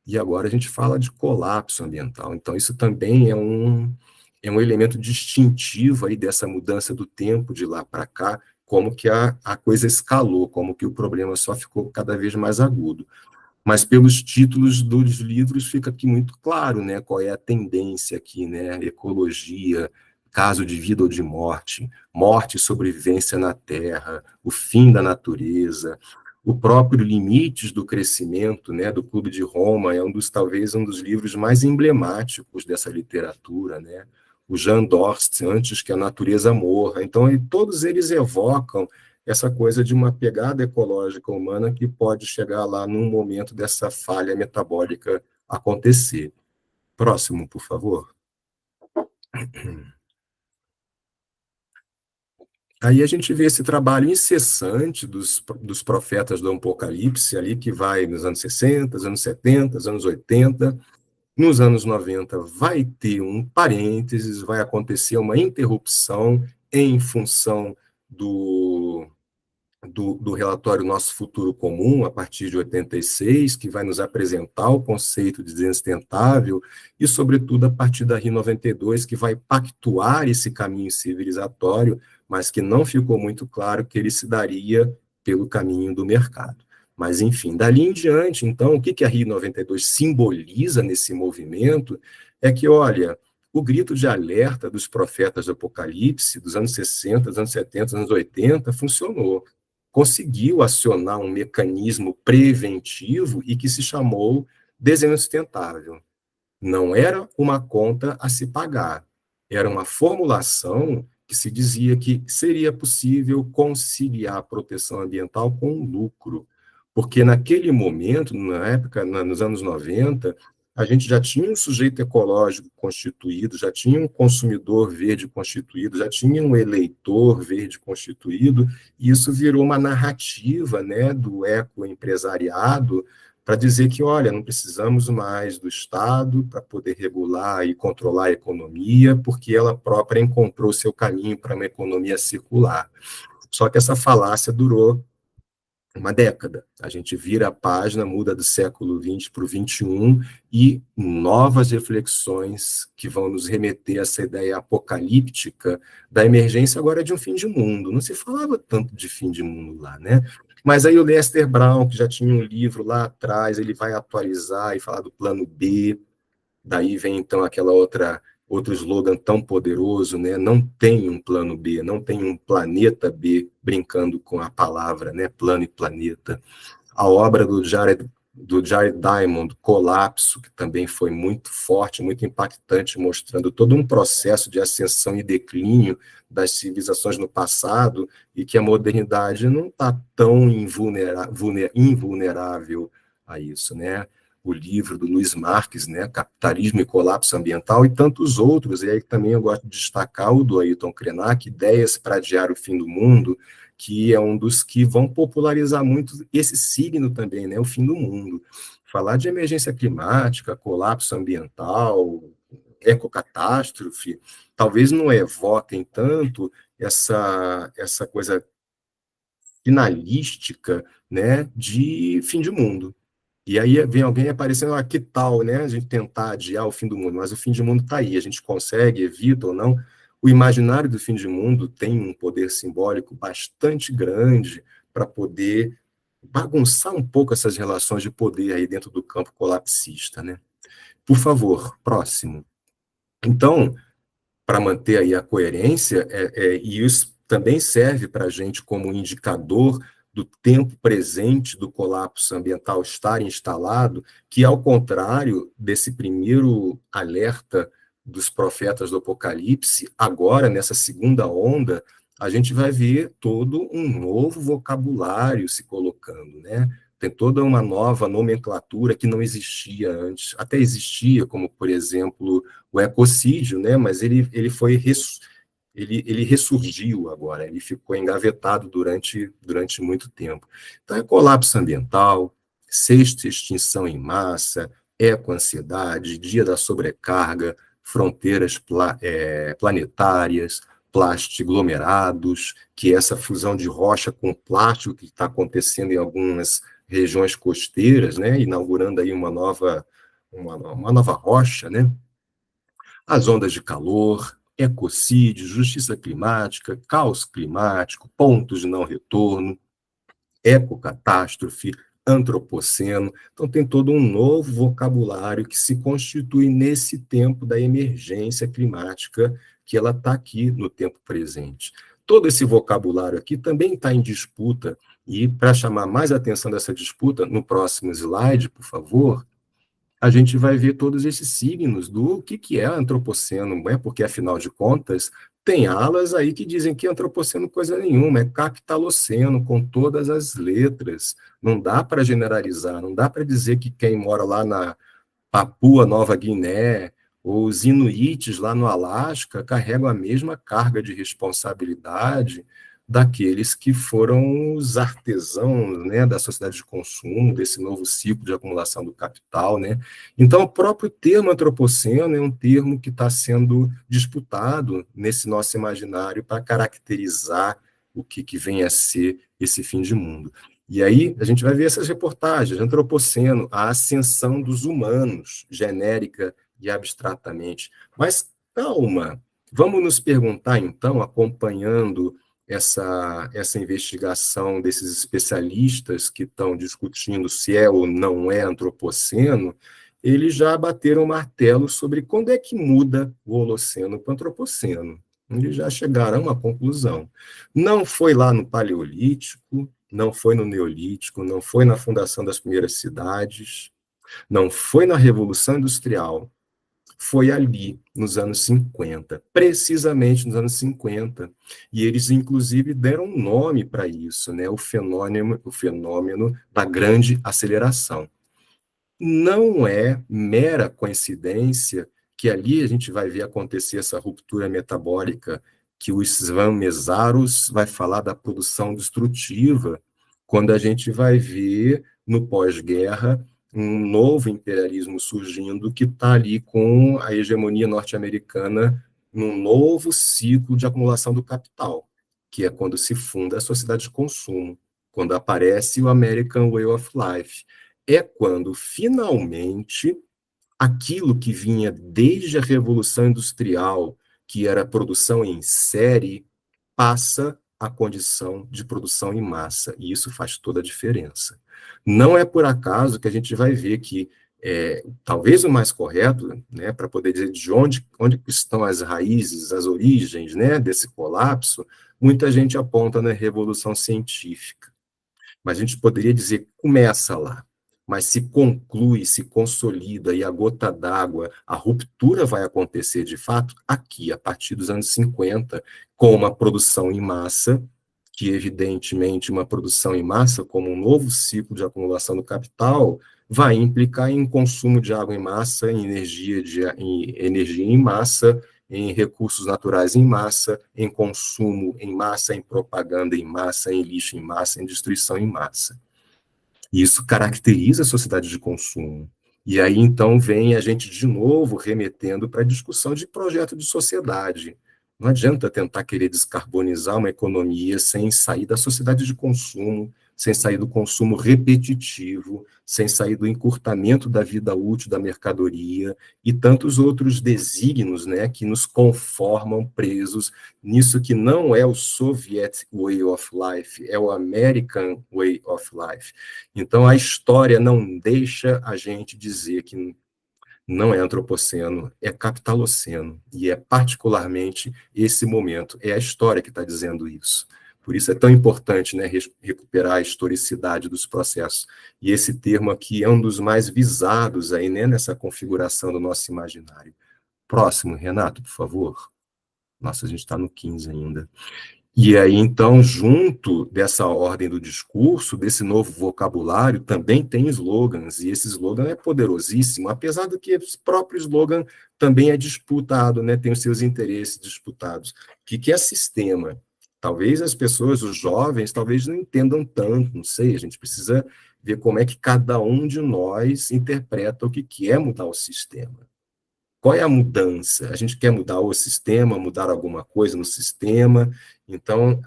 E agora a gente fala de colapso ambiental. Então, isso também é um elemento distintivo aí dessa mudança do tempo de lá para cá, como que a coisa escalou, como que o problema só ficou cada vez mais agudo. Mas pelos títulos dos livros fica aqui muito claro, né, qual é a tendência aqui, né, ecologia, caso de vida ou de morte, morte e sobrevivência na Terra, o fim da natureza, o próprio Limites do Crescimento, né, do Clube de Roma, é talvez um dos livros mais emblemáticos dessa literatura, né, o Jean Dorst, Antes que a Natureza Morra. Então, todos eles evocam essa coisa de uma pegada ecológica humana que pode chegar lá num momento dessa falha metabólica acontecer. Próximo, por favor. Aí a gente vê esse trabalho incessante dos profetas do Apocalipse, ali que vai nos anos 60, anos 70, anos 80. Nos anos 90 vai ter um parênteses, vai acontecer uma interrupção em função do relatório Nosso Futuro Comum, a partir de 86, que vai nos apresentar o conceito de desenvolvimento sustentável, e, sobretudo, a partir da RI 92, que vai pactuar esse caminho civilizatório, mas que não ficou muito claro que ele se daria pelo caminho do mercado. Mas, enfim, dali em diante, então, o que a RI 92 simboliza nesse movimento é que, olha, o grito de alerta dos profetas do Apocalipse, dos anos 60, dos anos 70, dos anos 80, funcionou. Conseguiu acionar um mecanismo preventivo e que se chamou desenvolvimento sustentável. Não era uma conta a se pagar, era uma formulação que se dizia que seria possível conciliar a proteção ambiental com o lucro, porque naquele momento, na época, nos anos 90, a gente já tinha um sujeito ecológico constituído, já tinha um consumidor verde constituído, já tinha um eleitor verde constituído, e isso virou uma narrativa, né, do ecoempresariado para dizer que, olha, não precisamos mais do Estado para poder regular e controlar a economia, porque ela própria encontrou seu caminho para uma economia circular. Só que essa falácia durou uma década. A gente vira a página, muda do século XX para o XXI, e novas reflexões que vão nos remeter a essa ideia apocalíptica da emergência agora de um fim de mundo. Não se falava tanto de fim de mundo lá, né? Mas aí o Lester Brown, que já tinha um livro lá atrás, ele vai atualizar e falar do plano B. Daí vem, então, outro slogan tão poderoso, né? Não tem um plano B, não tem um planeta B, brincando com a palavra, né? Plano e planeta. A obra do Jared Diamond, Colapso, que também foi muito forte, muito impactante, mostrando todo um processo de ascensão e declínio das civilizações no passado, e que a modernidade não está tão invulnerável a isso, né? O livro do Luiz Marques, né, Capitalismo e Colapso Ambiental, e tantos outros, e aí também eu gosto de destacar o do Ayrton Krenak, Ideias para Adiar o Fim do Mundo, que é um dos que vão popularizar muito esse signo também, né, o fim do mundo. Falar de emergência climática, colapso ambiental, ecocatástrofe, talvez não evoquem tanto essa coisa finalística, né, de fim de mundo. E aí vem alguém aparecendo, que tal, né, a gente tentar adiar o fim do mundo, mas o fim de mundo está aí, a gente consegue, evita ou não. O imaginário do fim de mundo tem um poder simbólico bastante grande para poder bagunçar um pouco essas relações de poder aí dentro do campo colapsista, né? Por favor, próximo. Então, para manter aí a coerência, e isso também serve para a gente como indicador do tempo presente do colapso ambiental estar instalado, que, ao contrário desse primeiro alerta dos profetas do Apocalipse, agora, nessa segunda onda, a gente vai ver todo um novo vocabulário se colocando, né? Tem toda uma nova nomenclatura que não existia antes. Até existia, como, por exemplo, o ecocídio, né? Mas ele foi ele ressurgiu agora, ele ficou engavetado durante muito tempo. Então, é colapso ambiental, sexta extinção em massa, ecoansiedade, dia da sobrecarga, fronteiras planetárias, plastiglomerados, que é essa fusão de rocha com plástico que está acontecendo em algumas regiões costeiras, né, inaugurando aí uma nova rocha, né? As ondas de calor, ecocídio, justiça climática, caos climático, pontos de não retorno, ecocatástrofe, antropoceno. Então, tem todo um novo vocabulário que se constitui nesse tempo da emergência climática, que ela está aqui no tempo presente. Todo esse vocabulário aqui também está em disputa, e para chamar mais a atenção dessa disputa, no próximo slide, por favor, a gente vai ver todos esses signos do que é antropoceno, não é? Porque, afinal de contas, tem alas aí que dizem que antropoceno coisa nenhuma, é capitaloceno, com todas as letras. Não dá para generalizar, não dá para dizer que quem mora lá na Papua Nova Guiné ou os inuites lá no Alasca carregam a mesma carga de responsabilidade daqueles que foram os artesãos, né, da sociedade de consumo, desse novo ciclo de acumulação do capital, né? Então, o próprio termo antropoceno é um termo que está sendo disputado nesse nosso imaginário para caracterizar o que vem a ser esse fim de mundo. E aí a gente vai ver essas reportagens, antropoceno, a ascensão dos humanos, genérica e abstratamente. Mas calma, vamos nos perguntar então, acompanhando essa investigação desses especialistas que estão discutindo se é ou não é antropoceno, eles já bateram o martelo sobre quando é que muda o Holoceno para o Antropoceno. Eles já chegaram a uma conclusão. Não foi lá no Paleolítico, não foi no Neolítico, não foi na fundação das primeiras cidades, não foi na Revolução Industrial, foi ali, nos anos 50, precisamente nos anos 50. E eles, inclusive, deram um nome para isso, né? O fenômeno da grande aceleração. Não é mera coincidência que ali a gente vai ver acontecer essa ruptura metabólica, que o Svan Meszaros vai falar da produção destrutiva, quando a gente vai ver, no pós-guerra, um novo imperialismo surgindo que está ali com a hegemonia norte-americana num novo ciclo de acumulação do capital, que é quando se funda a sociedade de consumo, quando aparece o American Way of Life. É quando, finalmente, aquilo que vinha desde a Revolução Industrial, que era a produção em série, passa à condição de produção em massa, e isso faz toda a diferença. Não é por acaso que a gente vai ver que, talvez o mais correto, né, para poder dizer de onde estão as raízes, as origens, né, desse colapso, muita gente aponta na Revolução Científica. Mas a gente poderia dizer que começa lá, mas se conclui, se consolida, e a gota d'água, a ruptura vai acontecer de fato aqui, a partir dos anos 50, com uma produção em massa, que evidentemente uma produção em massa, como um novo ciclo de acumulação do capital, vai implicar em consumo de água em massa, em energia em massa, em recursos naturais em massa, em consumo em massa, em propaganda em massa, em lixo em massa, em destruição em massa. E isso caracteriza a sociedade de consumo. E aí, então, vem a gente de novo remetendo para a discussão de projeto de sociedade. Não adianta tentar querer descarbonizar uma economia sem sair da sociedade de consumo, sem sair do consumo repetitivo, sem sair do encurtamento da vida útil da mercadoria e tantos outros desígnios, né, que nos conformam presos nisso que não é o Soviet Way of Life, é o American Way of Life. Então, a história não deixa a gente dizer que não é antropoceno, é capitaloceno, e é particularmente esse momento, é a história que está dizendo isso. Por isso é tão importante, né, recuperar a historicidade dos processos. E esse termo aqui é um dos mais visados aí, né, nessa configuração do nosso imaginário. Próximo, Renato, por favor. Nossa, a gente está no 15 ainda. E aí, então, junto dessa ordem do discurso, desse novo vocabulário, também tem slogans, e esse slogan é poderosíssimo, apesar do que esse próprio slogan também é disputado, né, tem os seus interesses disputados. O que é sistema? Talvez as pessoas, os jovens, talvez não entendam tanto, não sei, a gente precisa ver como é que cada um de nós interpreta o que é mudar o sistema. Qual é a mudança? A gente quer mudar o sistema, mudar alguma coisa no sistema, então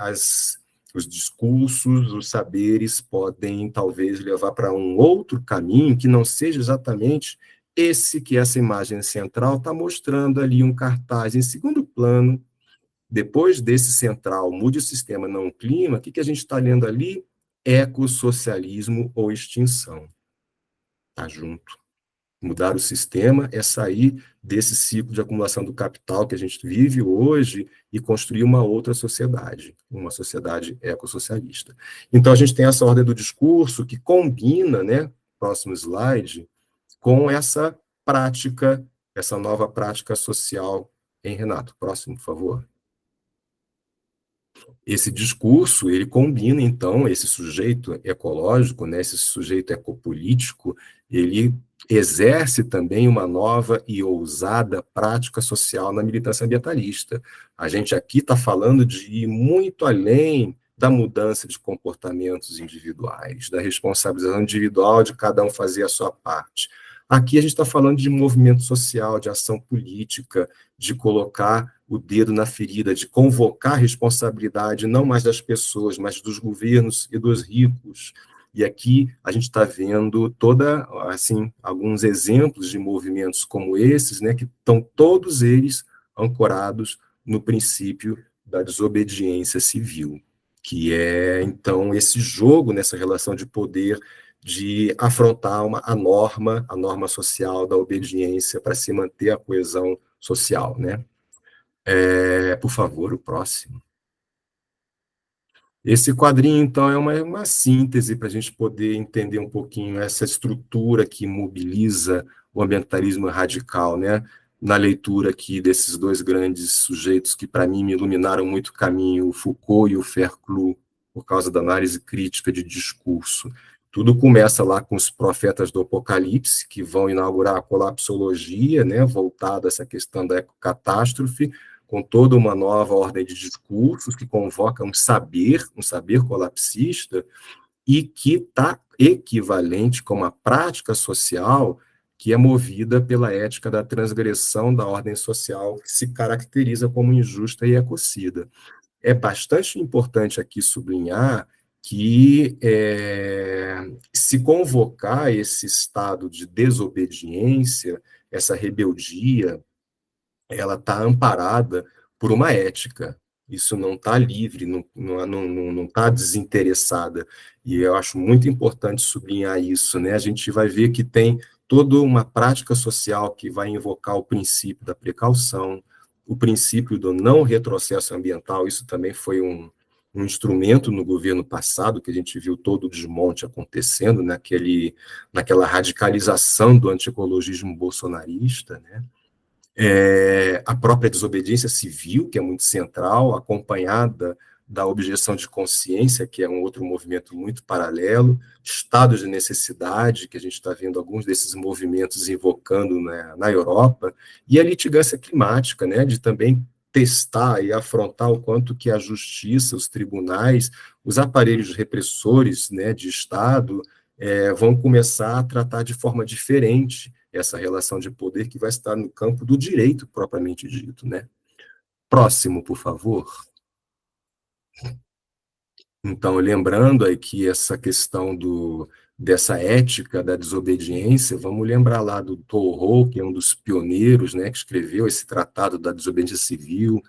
os discursos, os saberes podem talvez levar para um outro caminho que não seja exatamente esse que essa imagem central está mostrando ali um cartaz em segundo plano. Depois desse central, mude o sistema, não o clima, o que a gente está lendo ali? Ecossocialismo ou extinção. Está junto. Mudar o sistema é sair desse ciclo de acumulação do capital que a gente vive hoje e construir uma outra sociedade, uma sociedade ecossocialista. Então, a gente tem essa ordem do discurso que combina, né, próximo slide, com essa prática, essa nova prática social em Renato. Próximo, por favor. Esse discurso, ele combina, então, esse sujeito ecológico, né, esse sujeito ecopolítico, ele exerce também uma nova e ousada prática social na militância ambientalista. A gente aqui está falando de ir muito além da mudança de comportamentos individuais, da responsabilização individual de cada um fazer a sua parte. Aqui a gente está falando de movimento social, de ação política, de colocar o dedo na ferida, de convocar a responsabilidade não mais das pessoas, mas dos governos e dos ricos. E aqui a gente está vendo alguns exemplos de movimentos como esses, né, que estão todos eles ancorados no princípio da desobediência civil, que é, então, esse jogo nessa relação de poder de afrontar a norma social da obediência para se manter a coesão social, né? Por favor, o próximo. Esse quadrinho, então, é uma síntese para a gente poder entender um pouquinho essa estrutura que mobiliza o ambientalismo radical, né? na leitura aqui desses dois grandes sujeitos que, para mim, me iluminaram muito o caminho, o Foucault e o Verclus, por causa da análise crítica de discurso. Tudo começa lá com os profetas do Apocalipse, que vão inaugurar a colapsologia, né, voltada a essa questão da ecocatástrofe, com toda uma nova ordem de discursos que convoca um saber colapsista, e que está equivalente com uma prática social que é movida pela ética da transgressão da ordem social, que se caracteriza como injusta e ecocida. É bastante importante aqui sublinhar que se convocar esse estado de desobediência, essa rebeldia, ela está amparada por uma ética. Isso não está livre, não está desinteressada. E eu acho muito importante sublinhar isso, né? A gente vai ver que tem toda uma prática social que vai invocar o princípio da precaução, o princípio do não retrocesso ambiental. Isso também foi um instrumento no governo passado, que a gente viu todo o desmonte acontecendo, naquela radicalização do antiecologismo bolsonarista, né? A própria desobediência civil, que é muito central, acompanhada da objeção de consciência, que é um outro movimento muito paralelo, estados de necessidade, que a gente está vendo alguns desses movimentos invocando, né, na Europa, e a litigância climática, né, de também testar e afrontar o quanto que a justiça, os tribunais, os aparelhos repressores, né, de Estado, vão começar a tratar de forma diferente essa relação de poder que vai estar no campo do direito propriamente dito, né? Próximo, por favor. Então, lembrando aí que essa questão dessa ética da desobediência, vamos lembrar lá do Thoreau, que é um dos pioneiros, né, que escreveu esse tratado da desobediência civil.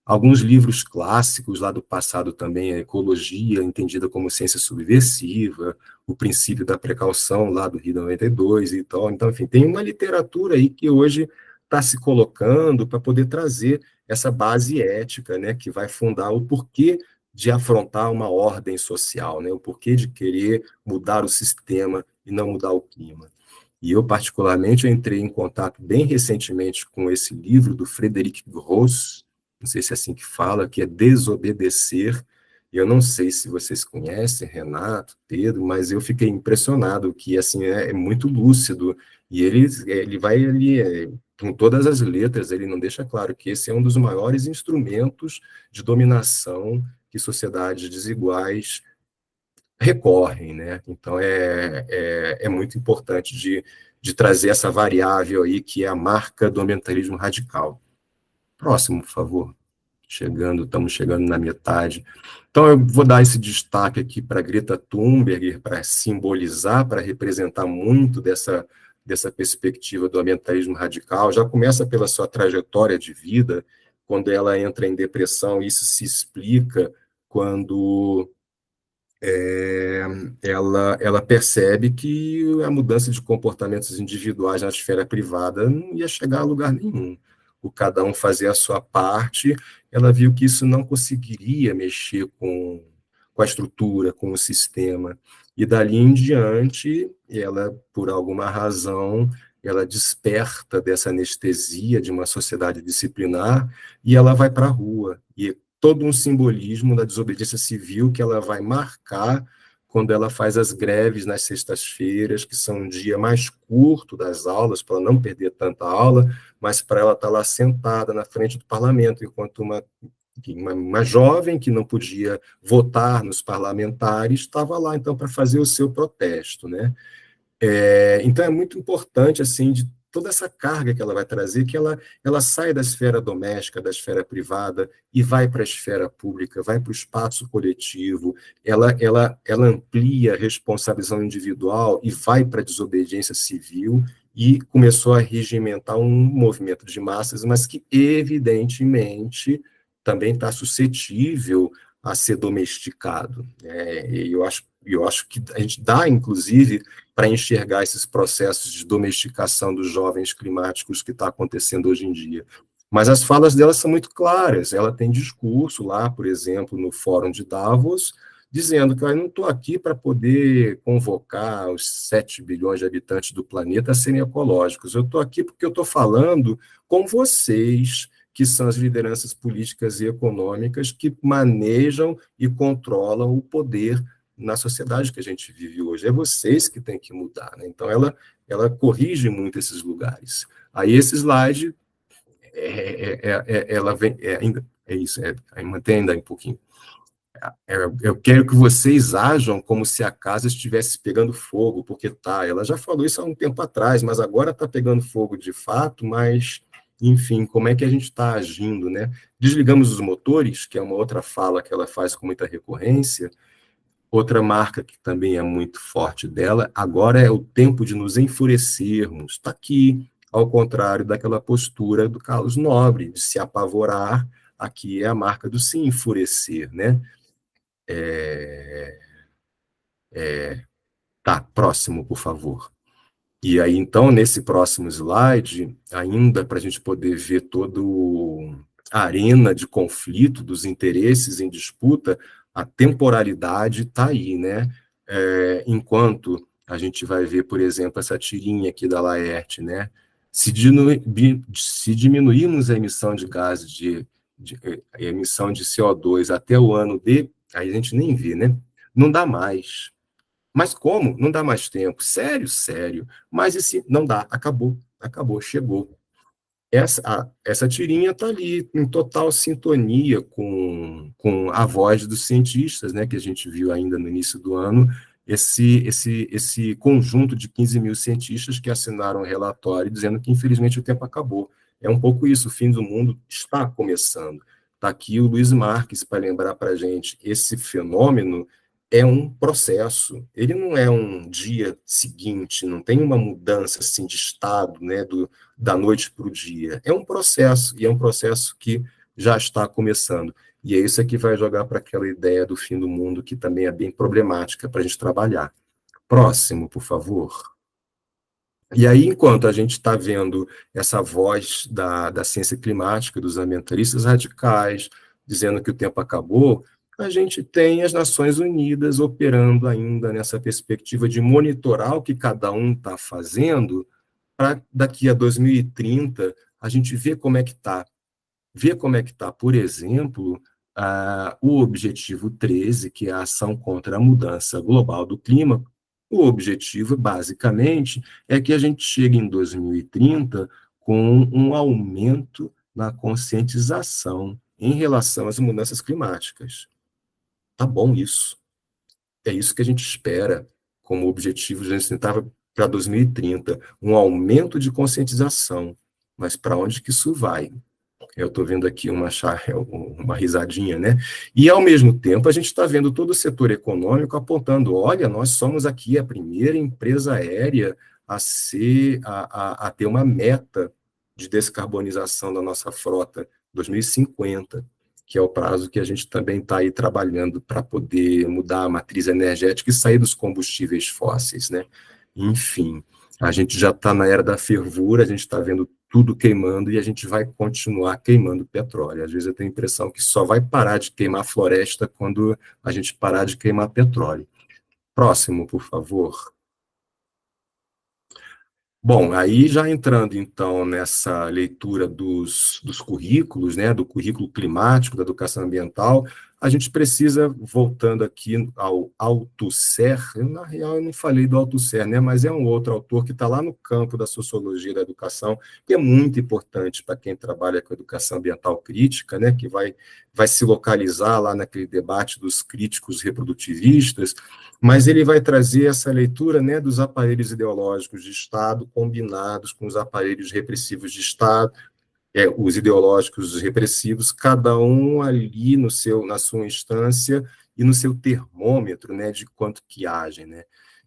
Alguns livros clássicos lá do passado também, a Ecologia, entendida como ciência subversiva, o princípio da precaução lá do Rio 92 e tal. Então, enfim, tem uma literatura aí que hoje está se colocando para poder trazer essa base ética, né, que vai fundar o porquê de afrontar uma ordem social, né, o porquê de querer mudar o sistema e não mudar o clima. E eu, particularmente, entrei em contato bem recentemente com esse livro do Frederic Gross, não sei se é assim que fala, que é Desobedecer. Eu não sei se vocês conhecem, Renato, Pedro, mas eu fiquei impressionado que assim é muito lúcido, e ele vai ali, com todas as letras, ele não deixa claro que esse é um dos maiores instrumentos de dominação que sociedades desiguais recorrem, né? Então é muito importante de trazer essa variável aí, que é a marca do ambientalismo radical. Próximo, por favor. Estamos chegando na metade. Então, eu vou dar esse destaque aqui para Greta Thunberg, para simbolizar, para representar muito dessa perspectiva do ambientalismo radical. Já começa pela sua trajetória de vida, quando ela entra em depressão, isso se explica quando ela percebe que a mudança de comportamentos individuais na esfera privada não ia chegar a lugar nenhum. O cada um fazer a sua parte, ela viu que isso não conseguiria mexer com a estrutura, com o sistema. E dali em diante, ela, por alguma razão, ela desperta dessa anestesia de uma sociedade disciplinar e ela vai para a rua. E todo um simbolismo da desobediência civil que ela vai marcar quando ela faz as greves nas sextas-feiras, que são um dia mais curto das aulas, para ela não perder tanta aula, mas para ela estar lá sentada na frente do parlamento, enquanto uma jovem que não podia votar nos parlamentares estava lá, então, para fazer o seu protesto, né? Então, é muito importante, assim, de toda essa carga que ela vai trazer, que ela sai da esfera doméstica, da esfera privada, e vai para a esfera pública, vai para o espaço coletivo, ela amplia a responsabilização individual e vai para a desobediência civil, e começou a regimentar um movimento de massas, mas que, evidentemente, também está suscetível a ser domesticado. E eu acho que a gente dá, inclusive, para enxergar esses processos de domesticação dos jovens climáticos que está acontecendo hoje em dia. Mas as falas dela são muito claras. Ela tem discurso lá, por exemplo, no Fórum de Davos, dizendo que eu não estou aqui para poder convocar os 7 bilhões de habitantes do planeta a serem ecológicos, eu estou aqui porque eu estou falando com vocês, que são as lideranças políticas e econômicas que manejam e controlam o poder na sociedade que a gente vive hoje. É vocês que têm que mudar, né? Então, ela corrige muito esses lugares. Aí, esse slide, ela vem, ainda, é isso, mantém ainda um pouquinho. Eu quero que vocês ajam como se a casa estivesse pegando fogo, porque tá, ela já falou isso há um tempo atrás, mas agora está pegando fogo de fato, mas, enfim, como é que a gente está agindo, né? Desligamos os motores, que é uma outra fala que ela faz com muita recorrência. Outra marca que também é muito forte dela, agora é o tempo de nos enfurecermos. Está aqui, ao contrário daquela postura do Carlos Nobre, de se apavorar, aqui é a marca do se enfurecer, né? Tá, próximo, por favor. E aí, então, nesse próximo slide, ainda para a gente poder ver toda a arena de conflito dos interesses em disputa, a temporalidade está aí, né? Enquanto a gente vai ver, por exemplo, essa tirinha aqui da Laerte, né? Se diminuirmos a emissão de gases a emissão de CO2 até o ano de, aí a gente nem vê, né? Não dá mais. Mas como? Não dá mais tempo. Sério, sério. Mas esse não dá, acabou, chegou. Essa tirinha está ali em total sintonia com a voz dos cientistas, né, que a gente viu ainda no início do ano, esse conjunto de 15 mil cientistas que assinaram um relatório dizendo que, infelizmente, o tempo acabou. É um pouco isso, o fim do mundo está começando. Está aqui o Luiz Marques para lembrar para a gente, esse fenômeno é um processo, ele não é um dia seguinte, não tem uma mudança assim, de estado, né, da noite para o dia. É um processo, e é um processo que já está começando. E é isso que vai jogar para aquela ideia do fim do mundo, que também é bem problemática para a gente trabalhar. Próximo, por favor. E aí, enquanto a gente está vendo essa voz da ciência climática, dos ambientalistas radicais, dizendo que o tempo acabou, a gente tem as Nações Unidas operando ainda nessa perspectiva de monitorar o que cada um está fazendo, para daqui a 2030 a gente ver como é que está. Ver como é que está, por exemplo, o objetivo 13, que é a ação contra a mudança global do clima. O objetivo, basicamente, é que a gente chegue em 2030 com um aumento na conscientização em relação às mudanças climáticas. Tá bom isso. É isso que a gente espera como objetivo, a gente tentava para 2030, um aumento de conscientização. Mas para onde que isso vai? Eu estou vendo aqui uma risadinha, né? E, ao mesmo tempo, a gente está vendo todo o setor econômico apontando, olha, nós somos aqui a primeira empresa aérea a ter uma meta de descarbonização da nossa frota 2050, que é o prazo que a gente também está aí trabalhando para poder mudar a matriz energética e sair dos combustíveis fósseis, né? Enfim, a gente já está na era da fervura, a gente está vendo tudo queimando e a gente vai continuar queimando petróleo. Às vezes eu tenho a impressão que só vai parar de queimar floresta quando a gente parar de queimar petróleo. Próximo, por favor. Bom, aí já entrando então nessa leitura dos currículos, né, do currículo climático, da educação ambiental, a gente precisa, voltando aqui ao Althusser, na real eu não falei do Althusser, né, mas é um outro autor que está lá no campo da sociologia da educação, que é muito importante para quem trabalha com educação ambiental crítica, né, que vai se localizar lá naquele debate dos críticos reprodutivistas, mas ele vai trazer essa leitura, né, dos aparelhos ideológicos de Estado combinados com os aparelhos repressivos de Estado, os ideológicos repressivos, cada um ali na sua instância e no seu termômetro, né, de quanto que agem, né.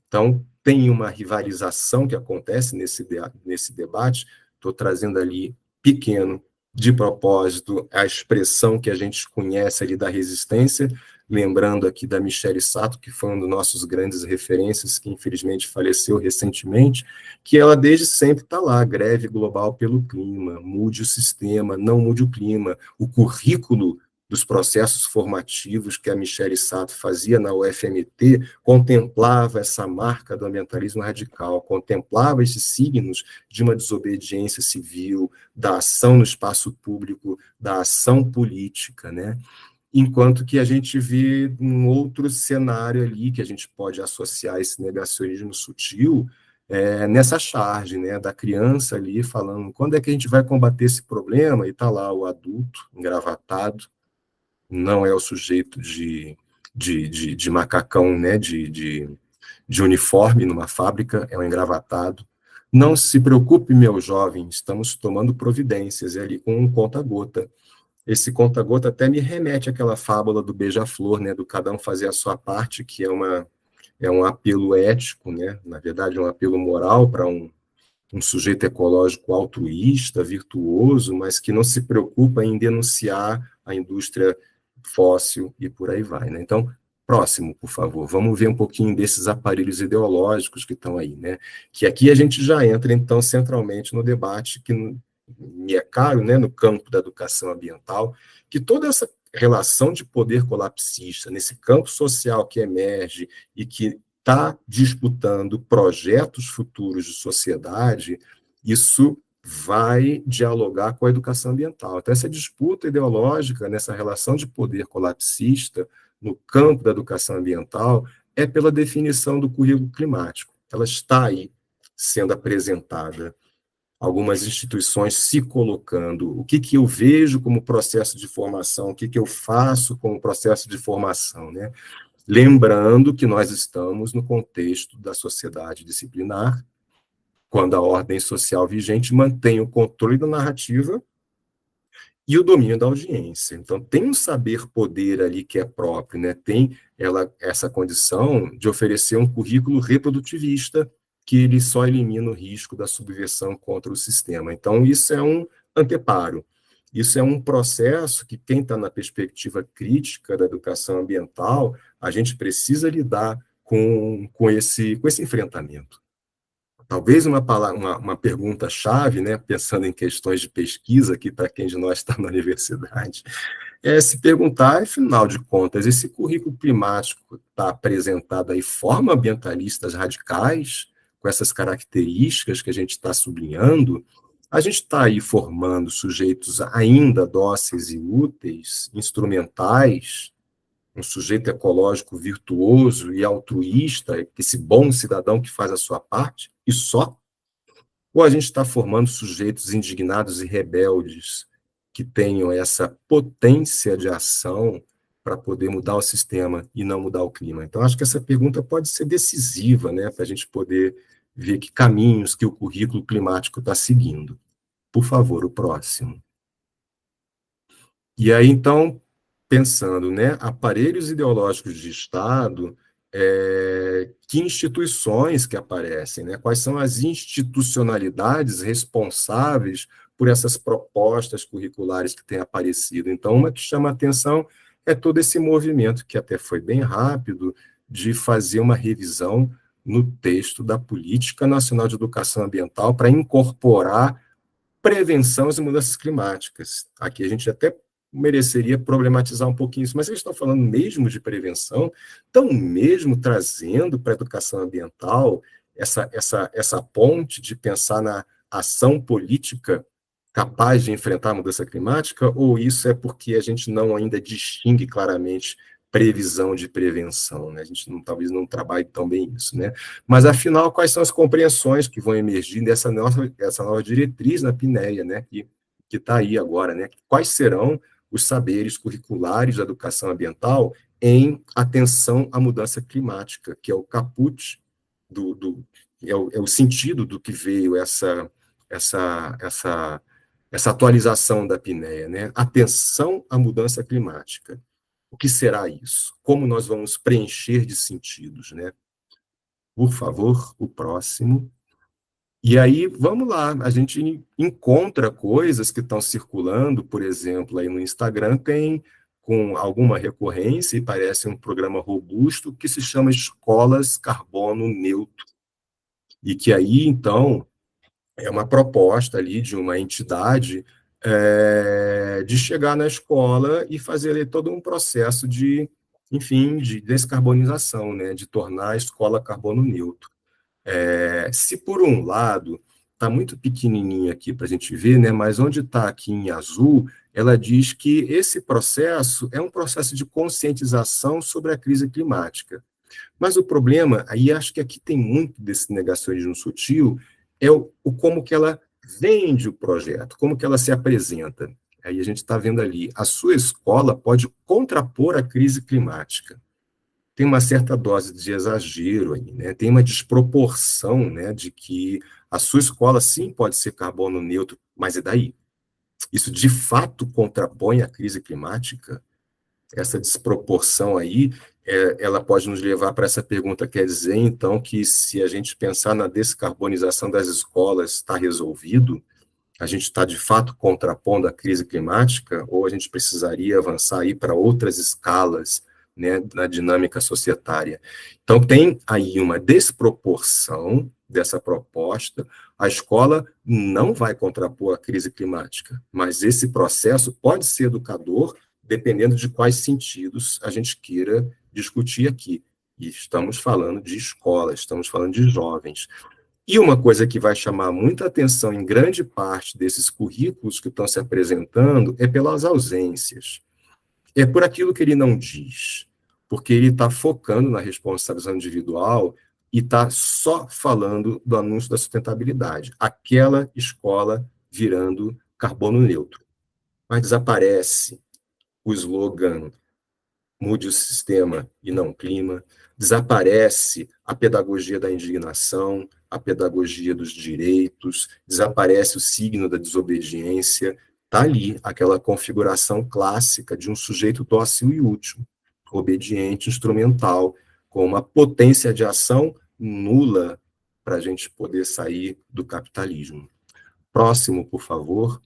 Então, tem uma rivalização que acontece nesse debate, estou trazendo ali pequeno, de propósito, a expressão que a gente conhece ali da resistência, lembrando aqui da Michele Sato, que foi um dos nossos grandes referências, que infelizmente faleceu recentemente, que ela desde sempre está lá, greve global pelo clima, mude o sistema, não mude o clima, o currículo dos processos formativos que a Michele Sato fazia na UFMT, contemplava essa marca do ambientalismo radical, contemplava esses signos de uma desobediência civil, da ação no espaço público, da ação política, né? Enquanto que a gente vê um outro cenário ali, que a gente pode associar esse negacionismo sutil, nessa charge, né, da criança ali falando, quando é que a gente vai combater esse problema? E está lá o adulto, engravatado, não é o sujeito de macacão, né, de uniforme numa fábrica, é um engravatado. Não se preocupe, meu jovem, estamos tomando providências, ali com um conta-gota. Esse conta-gota até me remete àquela fábula do beija-flor, né, do cada um fazer a sua parte, que é um apelo ético, né, na verdade é um apelo moral para um sujeito ecológico altruísta, virtuoso, mas que não se preocupa em denunciar a indústria fóssil e por aí vai, né? Então, próximo, por favor, vamos ver um pouquinho desses aparelhos ideológicos que estão aí, né? Que aqui a gente já entra, então, centralmente no debate que me é caro, né, no campo da educação ambiental, que toda essa relação de poder colapsista, nesse campo social que emerge e que está disputando projetos futuros de sociedade, isso vai dialogar com a educação ambiental. Então, essa disputa ideológica, nessa relação de poder colapsista, no campo da educação ambiental, é pela definição do currículo climático. Ela está aí sendo apresentada, algumas instituições se colocando, o que eu vejo como processo de formação, o que eu faço como processo de formação, né? Lembrando que nós estamos no contexto da sociedade disciplinar, quando a ordem social vigente mantém o controle da narrativa e o domínio da audiência. Então, tem um saber-poder ali que é próprio, né? Tem essa condição de oferecer um currículo reprodutivista que ele só elimina o risco da subversão contra o sistema. Então, isso é um anteparo. Isso é um processo que, quem está na perspectiva crítica da educação ambiental, a gente precisa lidar com esse enfrentamento. Talvez uma pergunta-chave, né, pensando em questões de pesquisa aqui para quem de nós está na universidade, é se perguntar, afinal de contas, esse currículo climático está apresentado aí forma ambientalistas radicais, com essas características que a gente está sublinhando, a gente está aí formando sujeitos ainda dóceis e úteis, instrumentais, um sujeito ecológico virtuoso e altruísta, esse bom cidadão que faz a sua parte, e só? Ou a gente está formando sujeitos indignados e rebeldes que tenham essa potência de ação para poder mudar o sistema e não mudar o clima? Então, acho que essa pergunta pode ser decisiva, né, para a gente poder ver que caminhos que o currículo climático está seguindo. Por favor, o próximo. E aí, então, pensando, né, aparelhos ideológicos de Estado, que instituições que aparecem, né, quais são as institucionalidades responsáveis por essas propostas curriculares que têm aparecido. Então, uma que chama a atenção é todo esse movimento, que até foi bem rápido, de fazer uma revisão no texto da Política Nacional de Educação Ambiental para incorporar prevenção às mudanças climáticas. Aqui a gente até mereceria problematizar um pouquinho isso, mas eles estão falando mesmo de prevenção, estão mesmo trazendo para a educação ambiental essa ponte de pensar na ação política capaz de enfrentar a mudança climática, ou isso é porque a gente não ainda distingue claramente previsão de prevenção, né? A gente talvez não trabalhe tão bem isso, né? Mas, afinal, quais são as compreensões que vão emergir dessa nova diretriz na PNEA, né? Que está aí agora, né? Quais serão os saberes curriculares da educação ambiental em atenção à mudança climática, que é o caput é o sentido do que veio essa atualização da PNEA, né? Atenção à mudança climática. O que será isso? Como nós vamos preencher de sentidos, né? Por favor, o próximo. E aí, vamos lá, a gente encontra coisas que estão circulando, por exemplo, aí no Instagram tem com alguma recorrência e parece um programa robusto que se chama Escolas Carbono Neutro. E que aí, então, é uma proposta ali de uma entidade de chegar na escola e fazer ali todo um processo de, enfim, de descarbonização, né, de tornar a escola carbono neutro. Se por um lado está muito pequenininho aqui para a gente ver, né, mas onde está aqui em azul, ela diz que esse processo é um processo de conscientização sobre a crise climática. Mas o problema, aí acho que aqui tem muito desse negacionismo sutil, é o como que ela vende o projeto, como que ela se apresenta. Aí a gente está vendo ali, a sua escola pode contrapor a crise climática. Tem uma certa dose de exagero aí, né? Tem uma desproporção, né, de que a sua escola sim pode ser carbono neutro, mas e daí? Isso de fato contrapõe a crise climática? Essa desproporção aí, ela pode nos levar para essa pergunta, quer dizer, então, que se a gente pensar na descarbonização das escolas, está resolvido? A gente está, de fato, contrapondo a crise climática, ou a gente precisaria avançar aí para outras escalas, né, na dinâmica societária? Então, tem aí uma desproporção dessa proposta. A escola não vai contrapor a crise climática, mas esse processo pode ser educador, dependendo de quais sentidos a gente queira discutir aqui. E estamos falando de escola, estamos falando de jovens. E uma coisa que vai chamar muita atenção em grande parte desses currículos que estão se apresentando é pelas ausências. É por aquilo que ele não diz, porque ele está focando na responsabilização individual e está só falando do anúncio da sustentabilidade, aquela escola virando carbono neutro. Mas desaparece o slogan mude o sistema e não o clima, desaparece a pedagogia da indignação, a pedagogia dos direitos, desaparece o signo da desobediência, está ali aquela configuração clássica de um sujeito dócil e útil, obediente, instrumental, com uma potência de ação nula para a gente poder sair do capitalismo. Próximo, por favor.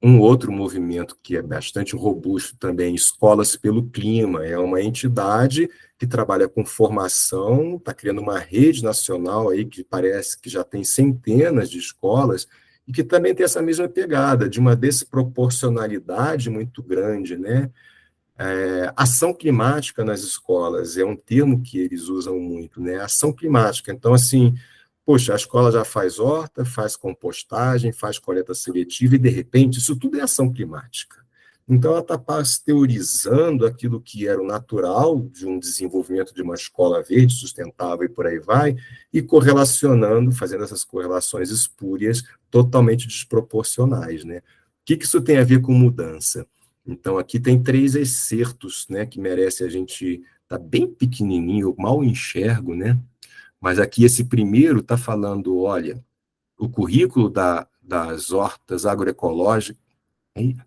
Um outro movimento que é bastante robusto também, Escolas pelo Clima, é uma entidade que trabalha com formação, está criando uma rede nacional aí que parece que já tem centenas de escolas e que também tem essa mesma pegada de uma desproporcionalidade muito grande, né? Ação climática nas escolas é um termo que eles usam muito, né? Ação climática. Então, assim, poxa, a escola já faz horta, faz compostagem, faz coleta seletiva e, de repente, isso tudo é ação climática. Então, ela está pasteurizando aquilo que era o natural de um desenvolvimento de uma escola verde, sustentável e por aí vai, e correlacionando, fazendo essas correlações espúrias totalmente desproporcionais, né? O que isso tem a ver com mudança? Então, aqui tem 3 excertos, né, que merece a gente, tá bem pequenininho, eu mal enxergo, né? Mas aqui esse primeiro está falando, olha, o currículo das hortas agroecológicas,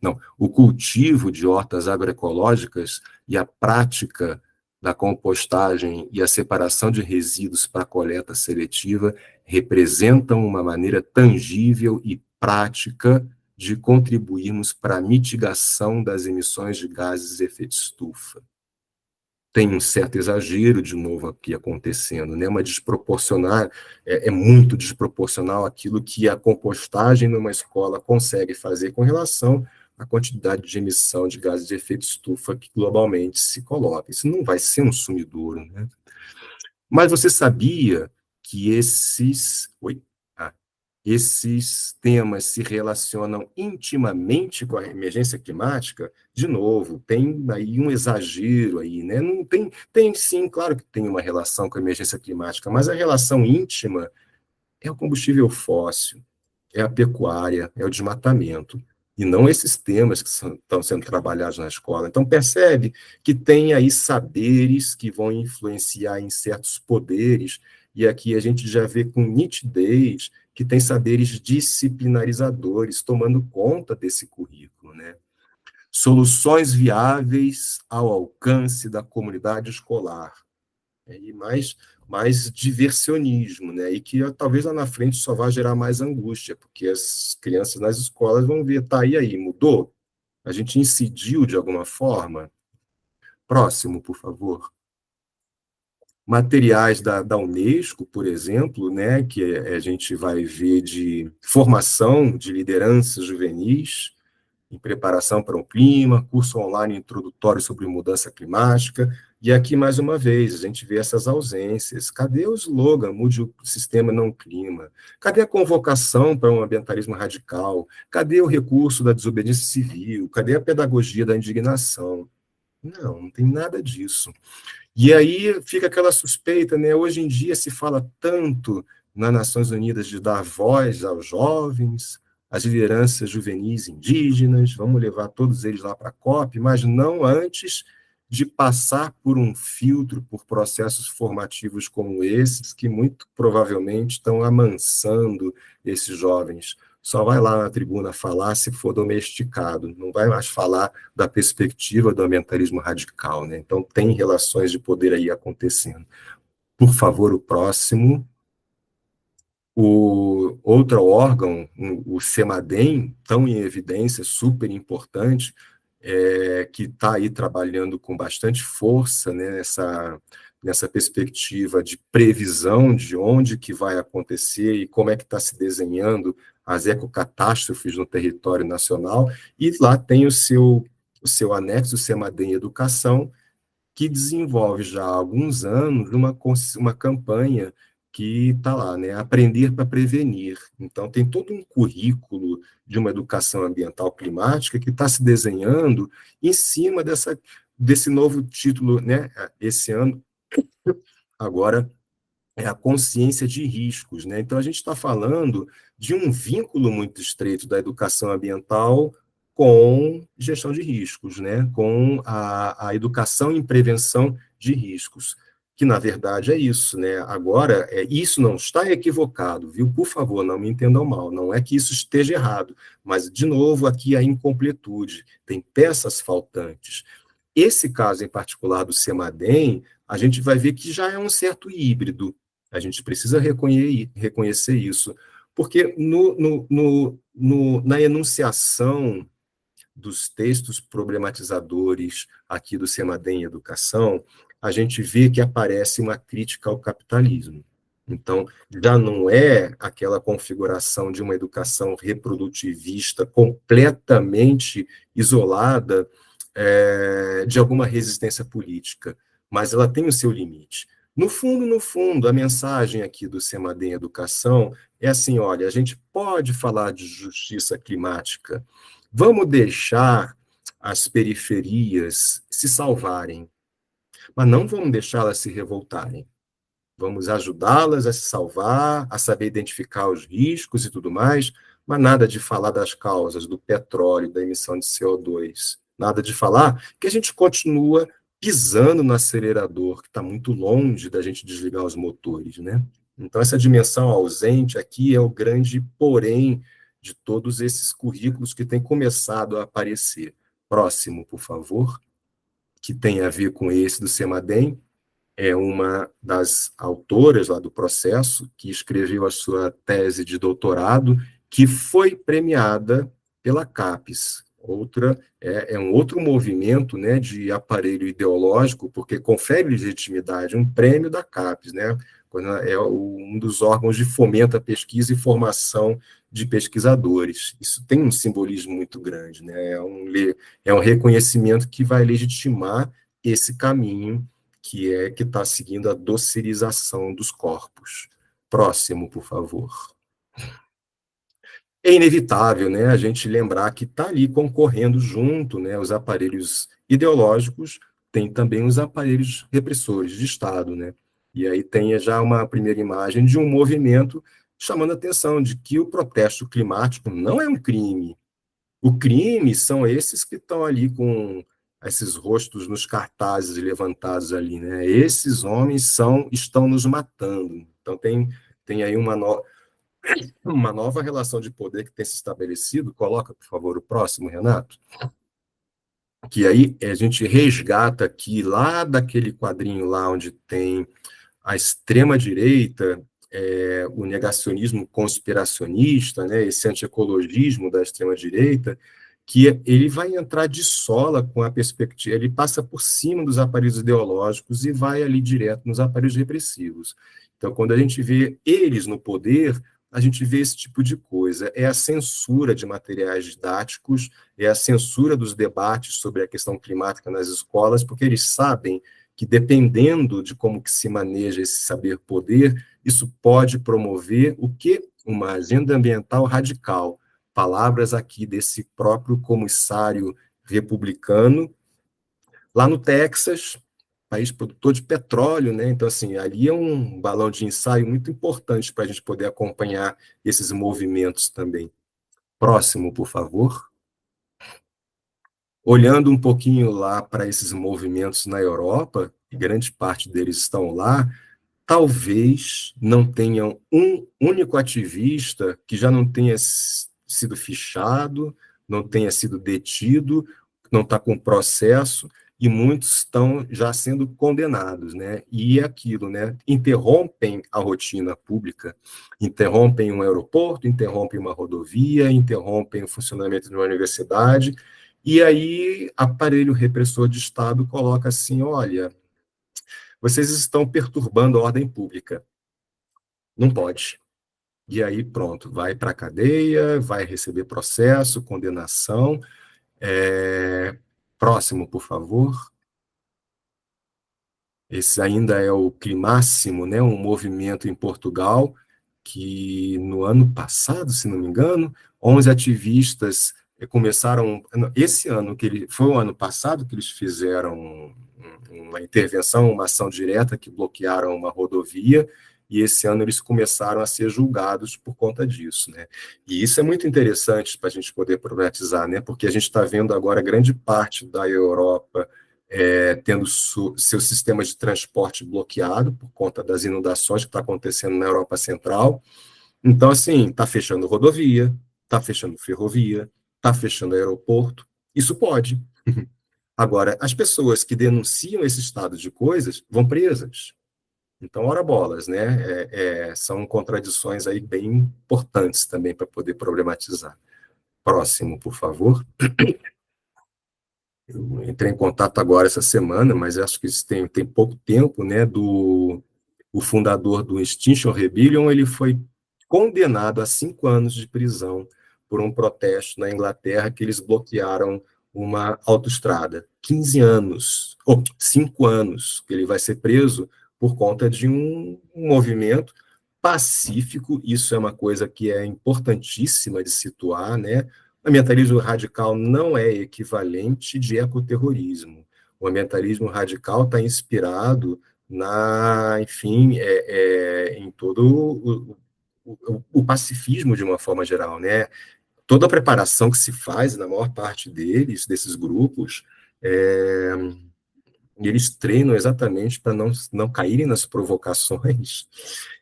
não, o cultivo de hortas agroecológicas e a prática da compostagem e a separação de resíduos para coleta seletiva representam uma maneira tangível e prática de contribuirmos para a mitigação das emissões de gases de efeito estufa. Tem um certo exagero, de novo, aqui acontecendo, né? Uma desproporcional, muito desproporcional aquilo que a compostagem numa escola consegue fazer com relação à quantidade de emissão de gases de efeito estufa que globalmente se coloca. Isso não vai ser um sumidouro, né? Mas você sabia que esses temas se relacionam intimamente com a emergência climática? De novo, tem aí um exagero aí, né? Não tem sim, claro que tem uma relação com a emergência climática, mas a relação íntima é o combustível fóssil, é a pecuária, é o desmatamento, e não esses temas que estão sendo trabalhados na escola. Então, percebe que tem aí saberes que vão influenciar em certos poderes, e aqui a gente já vê com nitidez que tem saberes disciplinarizadores tomando conta desse currículo, né? Soluções viáveis ao alcance da comunidade escolar. E mais diversionismo, né? E que talvez lá na frente só vai gerar mais angústia, porque as crianças nas escolas vão ver, tá, e aí, mudou? A gente incidiu de alguma forma? Próximo, por favor. Materiais da Unesco, por exemplo, né, que a gente vai ver de formação de lideranças juvenis, em preparação para o clima, curso online introdutório sobre mudança climática, e aqui, mais uma vez, a gente vê essas ausências. Cadê o slogan, mude o sistema, não o clima? Cadê a convocação para um ambientalismo radical? Cadê o recurso da desobediência civil? Cadê a pedagogia da indignação? Não tem nada disso. E aí fica aquela suspeita, né? Hoje em dia se fala tanto nas Nações Unidas de dar voz aos jovens, às lideranças juvenis indígenas, vamos levar todos eles lá para a COP, mas não antes de passar por um filtro, por processos formativos como esses, que muito provavelmente estão amansando esses jovens. Só vai lá na tribuna falar se for domesticado, não vai mais falar da perspectiva do ambientalismo radical, né? Então, tem relações de poder aí acontecendo. Por favor, o próximo. O outro órgão, o CEMADEM, tão em evidência, super importante, que está aí trabalhando com bastante força, né, nessa perspectiva de previsão de onde que vai acontecer e como é que está se desenhando as ecocatástrofes no território nacional, e lá tem o seu anexo, o CEMADEM Educação, que desenvolve já há alguns anos uma campanha que está lá, né? Aprender para prevenir. Então, tem todo um currículo de uma educação ambiental climática que está se desenhando em cima desse novo título, né? Esse ano, agora, é a consciência de riscos, né? Então, a gente está falando de um vínculo muito estreito da educação ambiental com gestão de riscos, né? Com a educação em prevenção de riscos, que, na verdade, é isso, né? Agora, isso não está equivocado, viu? Por favor, não me entendam mal, não é que isso esteja errado, mas, de novo, aqui a incompletude, tem peças faltantes. Esse caso em particular do CEMADEM, a gente vai ver que já é um certo híbrido. A gente precisa reconhecer isso, porque na enunciação dos textos problematizadores aqui do CEMADEM Educação, a gente vê que aparece uma crítica ao capitalismo. Então, já não é aquela configuração de uma educação reprodutivista completamente isolada de alguma resistência política, mas ela tem o seu limite. No fundo, a mensagem aqui do CEMADEM Educação é assim, olha, a gente pode falar de justiça climática, vamos deixar as periferias se salvarem, mas não vamos deixá-las se revoltarem. Vamos ajudá-las a se salvar, a saber identificar os riscos e tudo mais, mas nada de falar das causas do petróleo, da emissão de CO2. Nada de falar que a gente continua pisando no acelerador, que está muito longe da gente desligar os motores, né? Então, essa dimensão ausente aqui é o grande porém de todos esses currículos que têm começado a aparecer. Próximo, por favor, que tem a ver com esse do CEMADEM, é uma das autoras lá do processo, que escreveu a sua tese de doutorado, que foi premiada pela CAPES. É um outro movimento, né, de aparelho ideológico, porque confere legitimidade, um prêmio da CAPES, né, é um dos órgãos de fomento à pesquisa e formação de pesquisadores. Isso tem um simbolismo muito grande, né, é um reconhecimento que vai legitimar esse caminho que está seguindo a docerização dos corpos. Próximo, por favor. É inevitável, né, a gente lembrar que está ali concorrendo junto, né, os aparelhos ideológicos, tem também os aparelhos repressores de Estado, né, e aí tem já uma primeira imagem de um movimento chamando a atenção de que o protesto climático não é um crime. O crime são esses que estão ali com esses rostos nos cartazes levantados ali, né? Esses homens estão nos matando. Então tem aí uma nova relação de poder que tem se estabelecido. Coloca, por favor, o próximo, Renato. Que aí a gente resgata aqui, lá daquele quadrinho lá onde tem a extrema-direita, o negacionismo conspiracionista, né, esse antiecologismo da extrema-direita, que ele vai entrar de sola com a perspectiva, ele passa por cima dos aparelhos ideológicos e vai ali direto nos aparelhos repressivos. Então, quando a gente vê eles no poder, a gente vê esse tipo de coisa. É a censura de materiais didáticos, é a censura dos debates sobre a questão climática nas escolas, porque eles sabem que, dependendo de como que se maneja esse saber-poder, isso pode promover o quê? Uma agenda ambiental radical. Palavras aqui desse próprio comissário republicano, lá no Texas, país produtor de petróleo, né? Então, assim, ali é um balão de ensaio muito importante para a gente poder acompanhar esses movimentos também. Próximo, por favor. Olhando um pouquinho lá para esses movimentos na Europa, grande parte deles estão lá, talvez não tenham um único ativista que já não tenha sido fichado, não tenha sido detido, não está com processo, e muitos estão já sendo condenados, né? E é aquilo, né? Interrompem a rotina pública, interrompem um aeroporto, interrompem uma rodovia, interrompem o funcionamento de uma universidade, e aí aparelho repressor de Estado coloca assim, olha, vocês estão perturbando a ordem pública. Não pode. E aí, pronto, vai para a cadeia, vai receber processo, condenação. Próximo, por favor. Esse ainda é o Climáximo, né? Um movimento em Portugal que, no ano passado, se não me engano, 11 ativistas começaram... Esse ano, foi o ano passado que eles fizeram uma intervenção, uma ação direta que bloquearam uma rodovia, e esse ano eles começaram a ser julgados por conta disso, né? E isso é muito interessante para a gente poder problematizar, né? Porque a gente está vendo agora grande parte da Europa tendo seus sistemas de transporte bloqueado por conta das inundações que está acontecendo na Europa Central. Então, assim, está fechando rodovia, está fechando ferrovia, está fechando aeroporto. Isso pode. Agora, as pessoas que denunciam esse estado de coisas vão presas. Então, ora bolas, né? São contradições aí bem importantes também para poder problematizar. Próximo, por favor. Eu entrei em contato agora essa semana, mas acho que isso tem pouco tempo, né? O fundador do Extinction Rebellion, ele foi condenado a 5 anos de prisão por um protesto na Inglaterra que eles bloquearam uma autoestrada. 15 anos, ou 5 anos, que ele vai ser preso por conta de um movimento pacífico. Isso é uma coisa que é importantíssima de situar, né? O ambientalismo radical não é equivalente de ecoterrorismo. O ambientalismo radical está inspirado enfim, em todo o pacifismo de uma forma geral, né? Toda a preparação que se faz, na maior parte desses grupos, eles treinam exatamente para não caírem nas provocações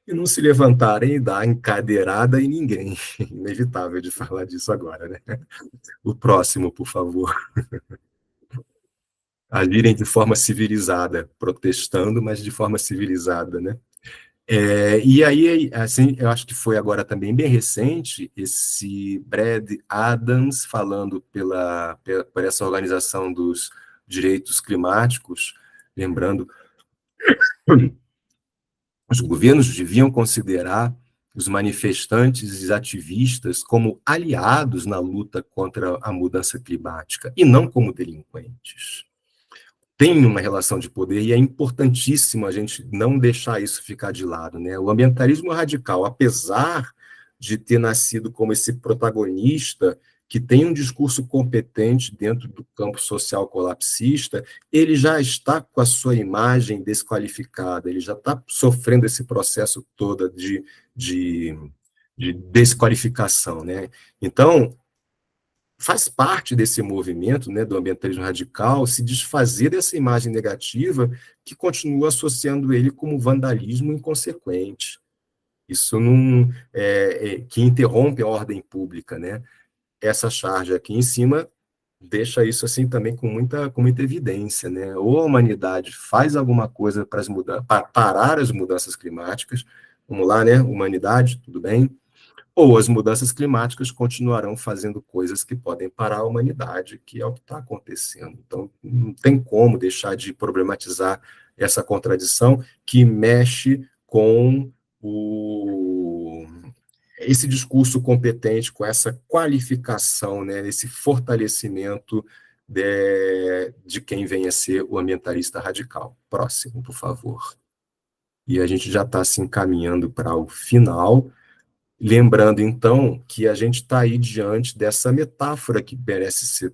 e não se levantarem e dar encadeirada em ninguém. Inevitável de falar disso agora, né? O próximo, por favor. Agirem de forma civilizada, protestando, mas de forma civilizada, né? E aí, assim, eu acho que foi agora também bem recente, esse Brad Adams falando por essa organização dos direitos climáticos, lembrando, os governos deviam considerar os manifestantes e ativistas como aliados na luta contra a mudança climática, e não como delinquentes. Tem uma relação de poder e é importantíssimo a gente não deixar isso ficar de lado, né? O ambientalismo radical, apesar de ter nascido como esse protagonista que tem um discurso competente dentro do campo social colapsista, ele já está com a sua imagem desqualificada, ele já está sofrendo esse processo todo de desqualificação, né? Então, faz parte desse movimento, né, do ambientalismo radical, se desfazer dessa imagem negativa que continua associando ele como vandalismo inconsequente. Isso não que interrompe a ordem pública, né? Essa charge aqui em cima deixa isso assim também com muita evidência, né? Ou a humanidade faz alguma coisa para parar as mudanças climáticas, vamos lá, né? Humanidade, tudo bem? Ou as mudanças climáticas continuarão fazendo coisas que podem parar a humanidade, que é o que está acontecendo. Então, não tem como deixar de problematizar essa contradição que mexe com esse discurso competente, com essa qualificação, né, esse fortalecimento de quem vem a ser o ambientalista radical. Próximo, por favor. E a gente já está se encaminhando para o final, lembrando, então, que a gente está aí diante dessa metáfora que merece ser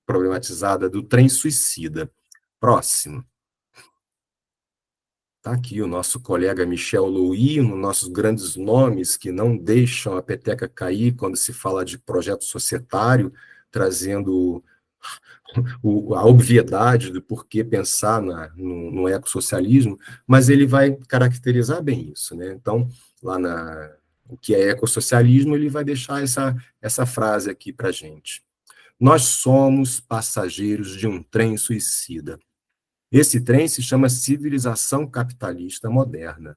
problematizada do trem suicida. Próximo. Está aqui o nosso colega Michel Louis, um dos nossos grandes nomes que não deixam a peteca cair quando se fala de projeto societário, trazendo a obviedade do porquê pensar no ecossocialismo, mas ele vai caracterizar bem isso, né? Então, o que é ecossocialismo, ele vai deixar essa frase aqui para a gente. Nós somos passageiros de um trem suicida. Esse trem se chama civilização capitalista moderna.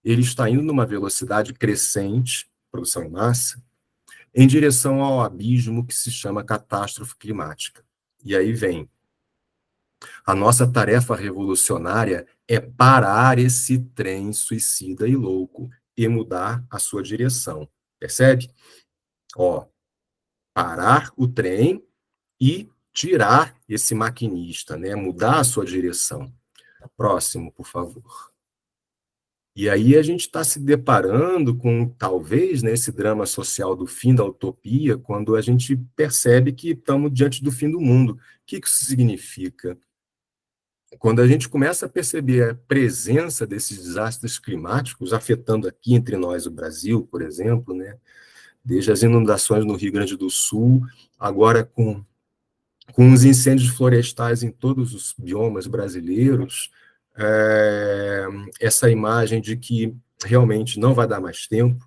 Ele está indo numa velocidade crescente, produção em massa, em direção ao abismo que se chama catástrofe climática. E aí vem. A nossa tarefa revolucionária é parar esse trem suicida e louco e mudar a sua direção. Percebe? Parar o trem e tirar esse maquinista, né? Mudar a sua direção. Próximo, por favor. E aí a gente está se deparando com, talvez, né, esse drama social do fim da utopia, quando a gente percebe que estamos diante do fim do mundo. O que isso significa? Quando a gente começa a perceber a presença desses desastres climáticos afetando aqui entre nós o Brasil, por exemplo, né, desde as inundações no Rio Grande do Sul, agora com os incêndios florestais em todos os biomas brasileiros, essa imagem de que realmente não vai dar mais tempo,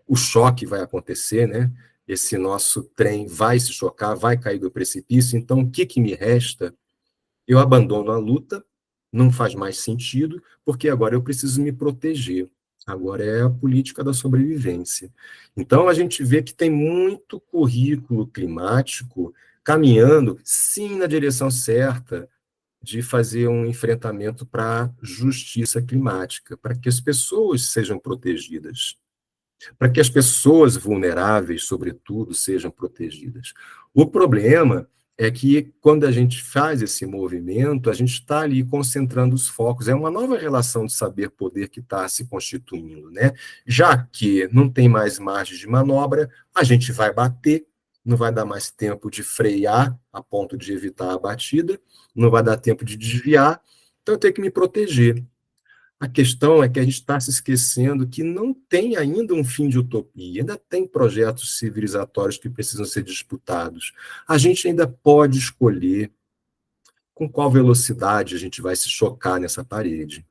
o choque vai acontecer, né? Esse nosso trem vai se chocar, vai cair do precipício, então o que me resta? Eu abandono a luta, não faz mais sentido, porque agora eu preciso me proteger. Agora é a política da sobrevivência. Então, a gente vê que tem muito currículo climático caminhando, sim, na direção certa de fazer um enfrentamento para a justiça climática, para que as pessoas sejam protegidas, para que as pessoas vulneráveis, sobretudo, sejam protegidas. O problema é que, quando a gente faz esse movimento, a gente está ali concentrando os focos. É uma nova relação de saber-poder que está se constituindo, né? Já que não tem mais margem de manobra, a gente vai bater, não vai dar mais tempo de frear a ponto de evitar a batida, não vai dar tempo de desviar, então eu tenho que me proteger. A questão é que a gente está se esquecendo que não tem ainda um fim de utopia, ainda tem projetos civilizatórios que precisam ser disputados. A gente ainda pode escolher com qual velocidade a gente vai se chocar nessa parede.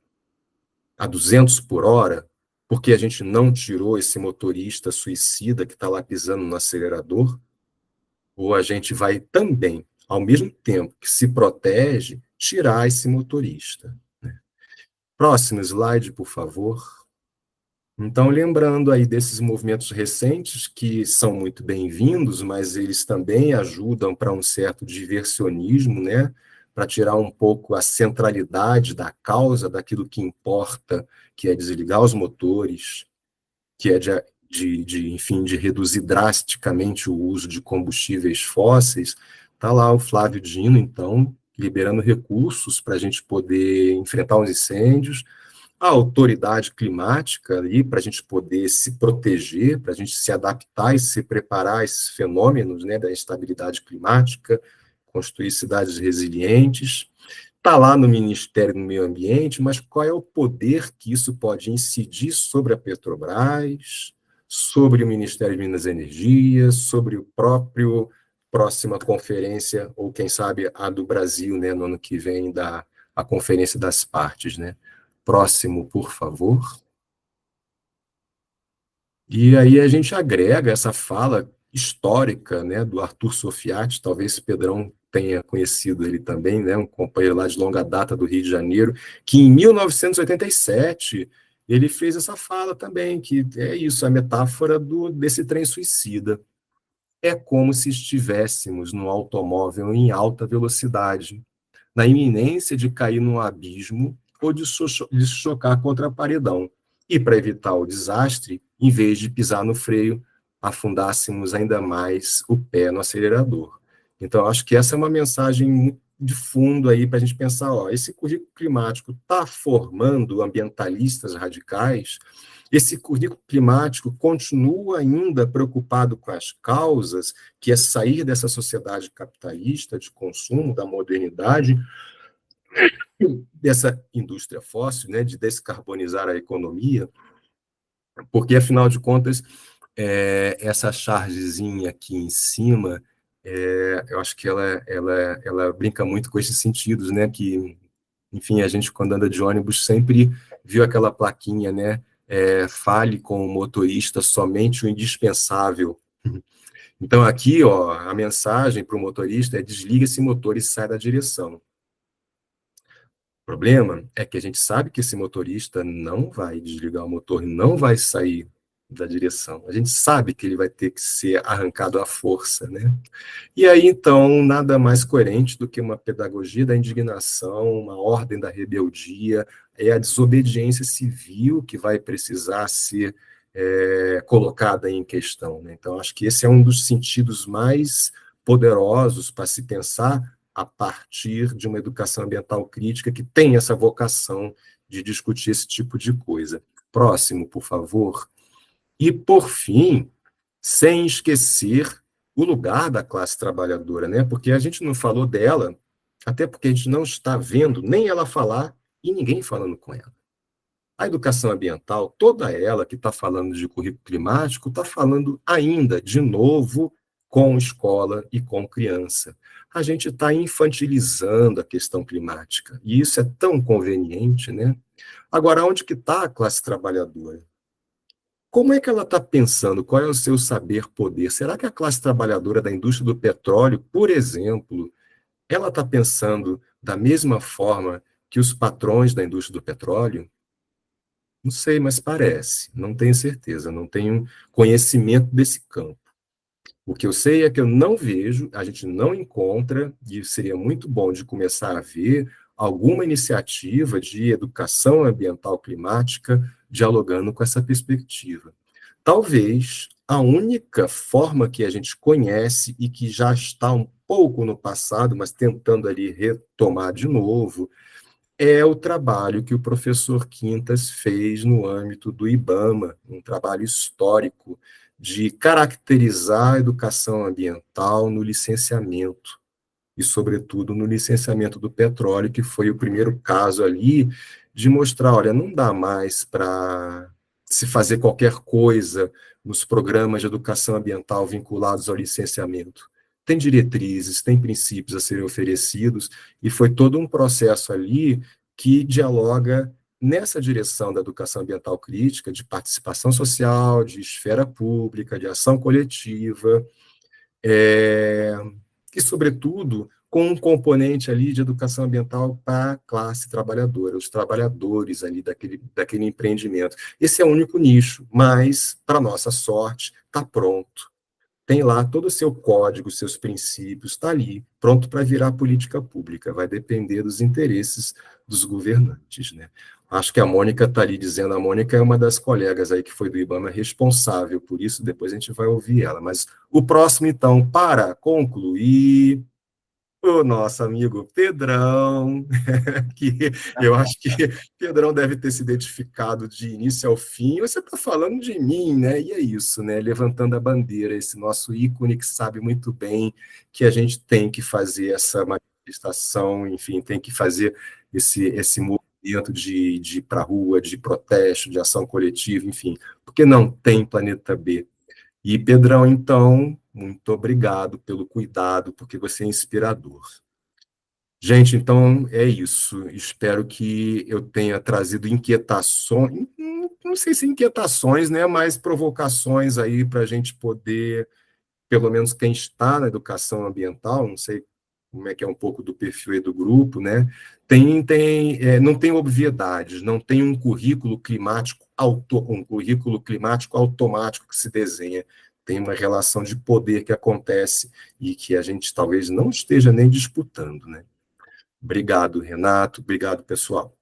A 200 por hora, porque a gente não tirou esse motorista suicida que está lá pisando no acelerador, ou a gente vai também, ao mesmo tempo que se protege, tirar esse motorista. Próximo slide, por favor. Então, lembrando aí desses movimentos recentes, que são muito bem-vindos, mas eles também ajudam para um certo diversionismo, né? Para tirar um pouco a centralidade da causa, daquilo que importa, que é desligar os motores, que é enfim, de reduzir drasticamente o uso de combustíveis fósseis. Está lá o Flávio Dino, então, liberando recursos para a gente poder enfrentar os incêndios, a autoridade climática ali para a gente poder se proteger, para a gente se adaptar e se preparar a esses fenômenos, né, da instabilidade climática, construir cidades resilientes. Está lá no Ministério do Meio Ambiente, mas qual é o poder que isso pode incidir sobre a Petrobras, sobre o Ministério de Minas e Energia, sobre o próprio próxima conferência, ou quem sabe a do Brasil, né, no ano que vem, a Conferência das Partes, né? Próximo, por favor. E aí a gente agrega essa fala histórica, né, do Arthur Sofiati, talvez Pedrão tenha conhecido ele também, né, um companheiro lá de longa data do Rio de Janeiro, que em 1987 ele fez essa fala também, que é isso, a metáfora desse trem suicida. É como se estivéssemos num automóvel em alta velocidade, na iminência de cair num abismo ou de chocar contra a paredão. e, para evitar o desastre, em vez de pisar no freio, afundássemos ainda mais o pé no acelerador. Então, acho que essa é uma mensagem de fundo aí para a gente pensar, ó, esse currículo climático está formando ambientalistas radicais, esse currículo climático continua ainda preocupado com as causas, que é sair dessa sociedade capitalista de consumo, da modernidade, dessa indústria fóssil, né, de descarbonizar a economia, porque, afinal de contas, essa chargezinha aqui em cima, eu acho que ela brinca muito com esses sentidos, né? Que, enfim, a gente, quando anda de ônibus, sempre viu aquela plaquinha, né? Fale com o motorista somente o indispensável. Então, aqui, ó, a mensagem para o motorista é: desliga esse motor e sai da direção. O problema é que a gente sabe que esse motorista não vai desligar o motor, não vai sair da direção. A gente sabe que ele vai ter que ser arrancado à força, né? E aí, então, nada mais coerente do que uma pedagogia da indignação, uma ordem da rebeldia, é a desobediência civil que vai precisar ser colocada em questão, né? Então, acho que esse é um dos sentidos mais poderosos para se pensar a partir de uma educação ambiental crítica que tem essa vocação de discutir esse tipo de coisa. Próximo, por favor. E, por fim, sem esquecer o lugar da classe trabalhadora, né? Porque a gente não falou dela, até porque a gente não está vendo nem ela falar e ninguém falando com ela. A educação ambiental, toda ela que está falando de currículo climático, está falando ainda, de novo, com escola e com criança. A gente está infantilizando a questão climática, e isso é tão conveniente, né? Agora, onde que está a classe trabalhadora? Como é que ela está pensando? Qual é o seu saber-poder? Será que a classe trabalhadora da indústria do petróleo, por exemplo, ela está pensando da mesma forma que os patrões da indústria do petróleo? Não sei, mas parece. Não tenho certeza, não tenho conhecimento desse campo. O que eu sei é que eu não vejo, a gente não encontra, e seria muito bom de começar a ver, alguma iniciativa de educação ambiental climática dialogando com essa perspectiva. Talvez a única forma que a gente conhece e que já está um pouco no passado, mas tentando ali retomar de novo, é o trabalho que o professor Quintas fez no âmbito do IBAMA, um trabalho histórico de caracterizar a educação ambiental no licenciamento, e, sobretudo, no licenciamento do petróleo, que foi o primeiro caso ali de mostrar, olha, não dá mais para se fazer qualquer coisa nos programas de educação ambiental vinculados ao licenciamento. Tem diretrizes, tem princípios a serem oferecidos, e foi todo um processo ali que dialoga nessa direção da educação ambiental crítica, de participação social, de esfera pública, de ação coletiva, e, sobretudo, com um componente ali de educação ambiental para a classe trabalhadora, os trabalhadores ali daquele empreendimento. Esse é o único nicho, mas, para nossa sorte, está pronto. Tem lá todo o seu código, seus princípios, está ali, pronto para virar política pública. Vai depender dos interesses dos governantes, né? Acho que a Mônica está ali dizendo, a Mônica é uma das colegas aí que foi do IBAMA responsável por isso, depois a gente vai ouvir ela. Mas o próximo, então, para concluir, o nosso amigo Pedrão, que eu acho que Pedrão deve ter se identificado de início ao fim. Você está falando de mim, né? E é isso, né? Levantando a bandeira, esse nosso ícone que sabe muito bem que a gente tem que fazer essa manifestação, enfim, tem que fazer esse movimento de ir para a rua, de protesto, de ação coletiva, enfim, porque não tem planeta B. E, Pedrão, então, muito obrigado pelo cuidado, porque você é inspirador. Gente, então é isso. Espero que eu tenha trazido inquietações, não sei se inquietações, né, mas provocações aí para a gente poder, pelo menos quem está na educação ambiental, não sei como é que é um pouco do perfil aí do grupo, né, não tem obviedades, não tem um currículo climático automático que se desenha. Tem uma relação de poder que acontece e que a gente talvez não esteja nem disputando, né? Obrigado, Renato. Obrigado, pessoal.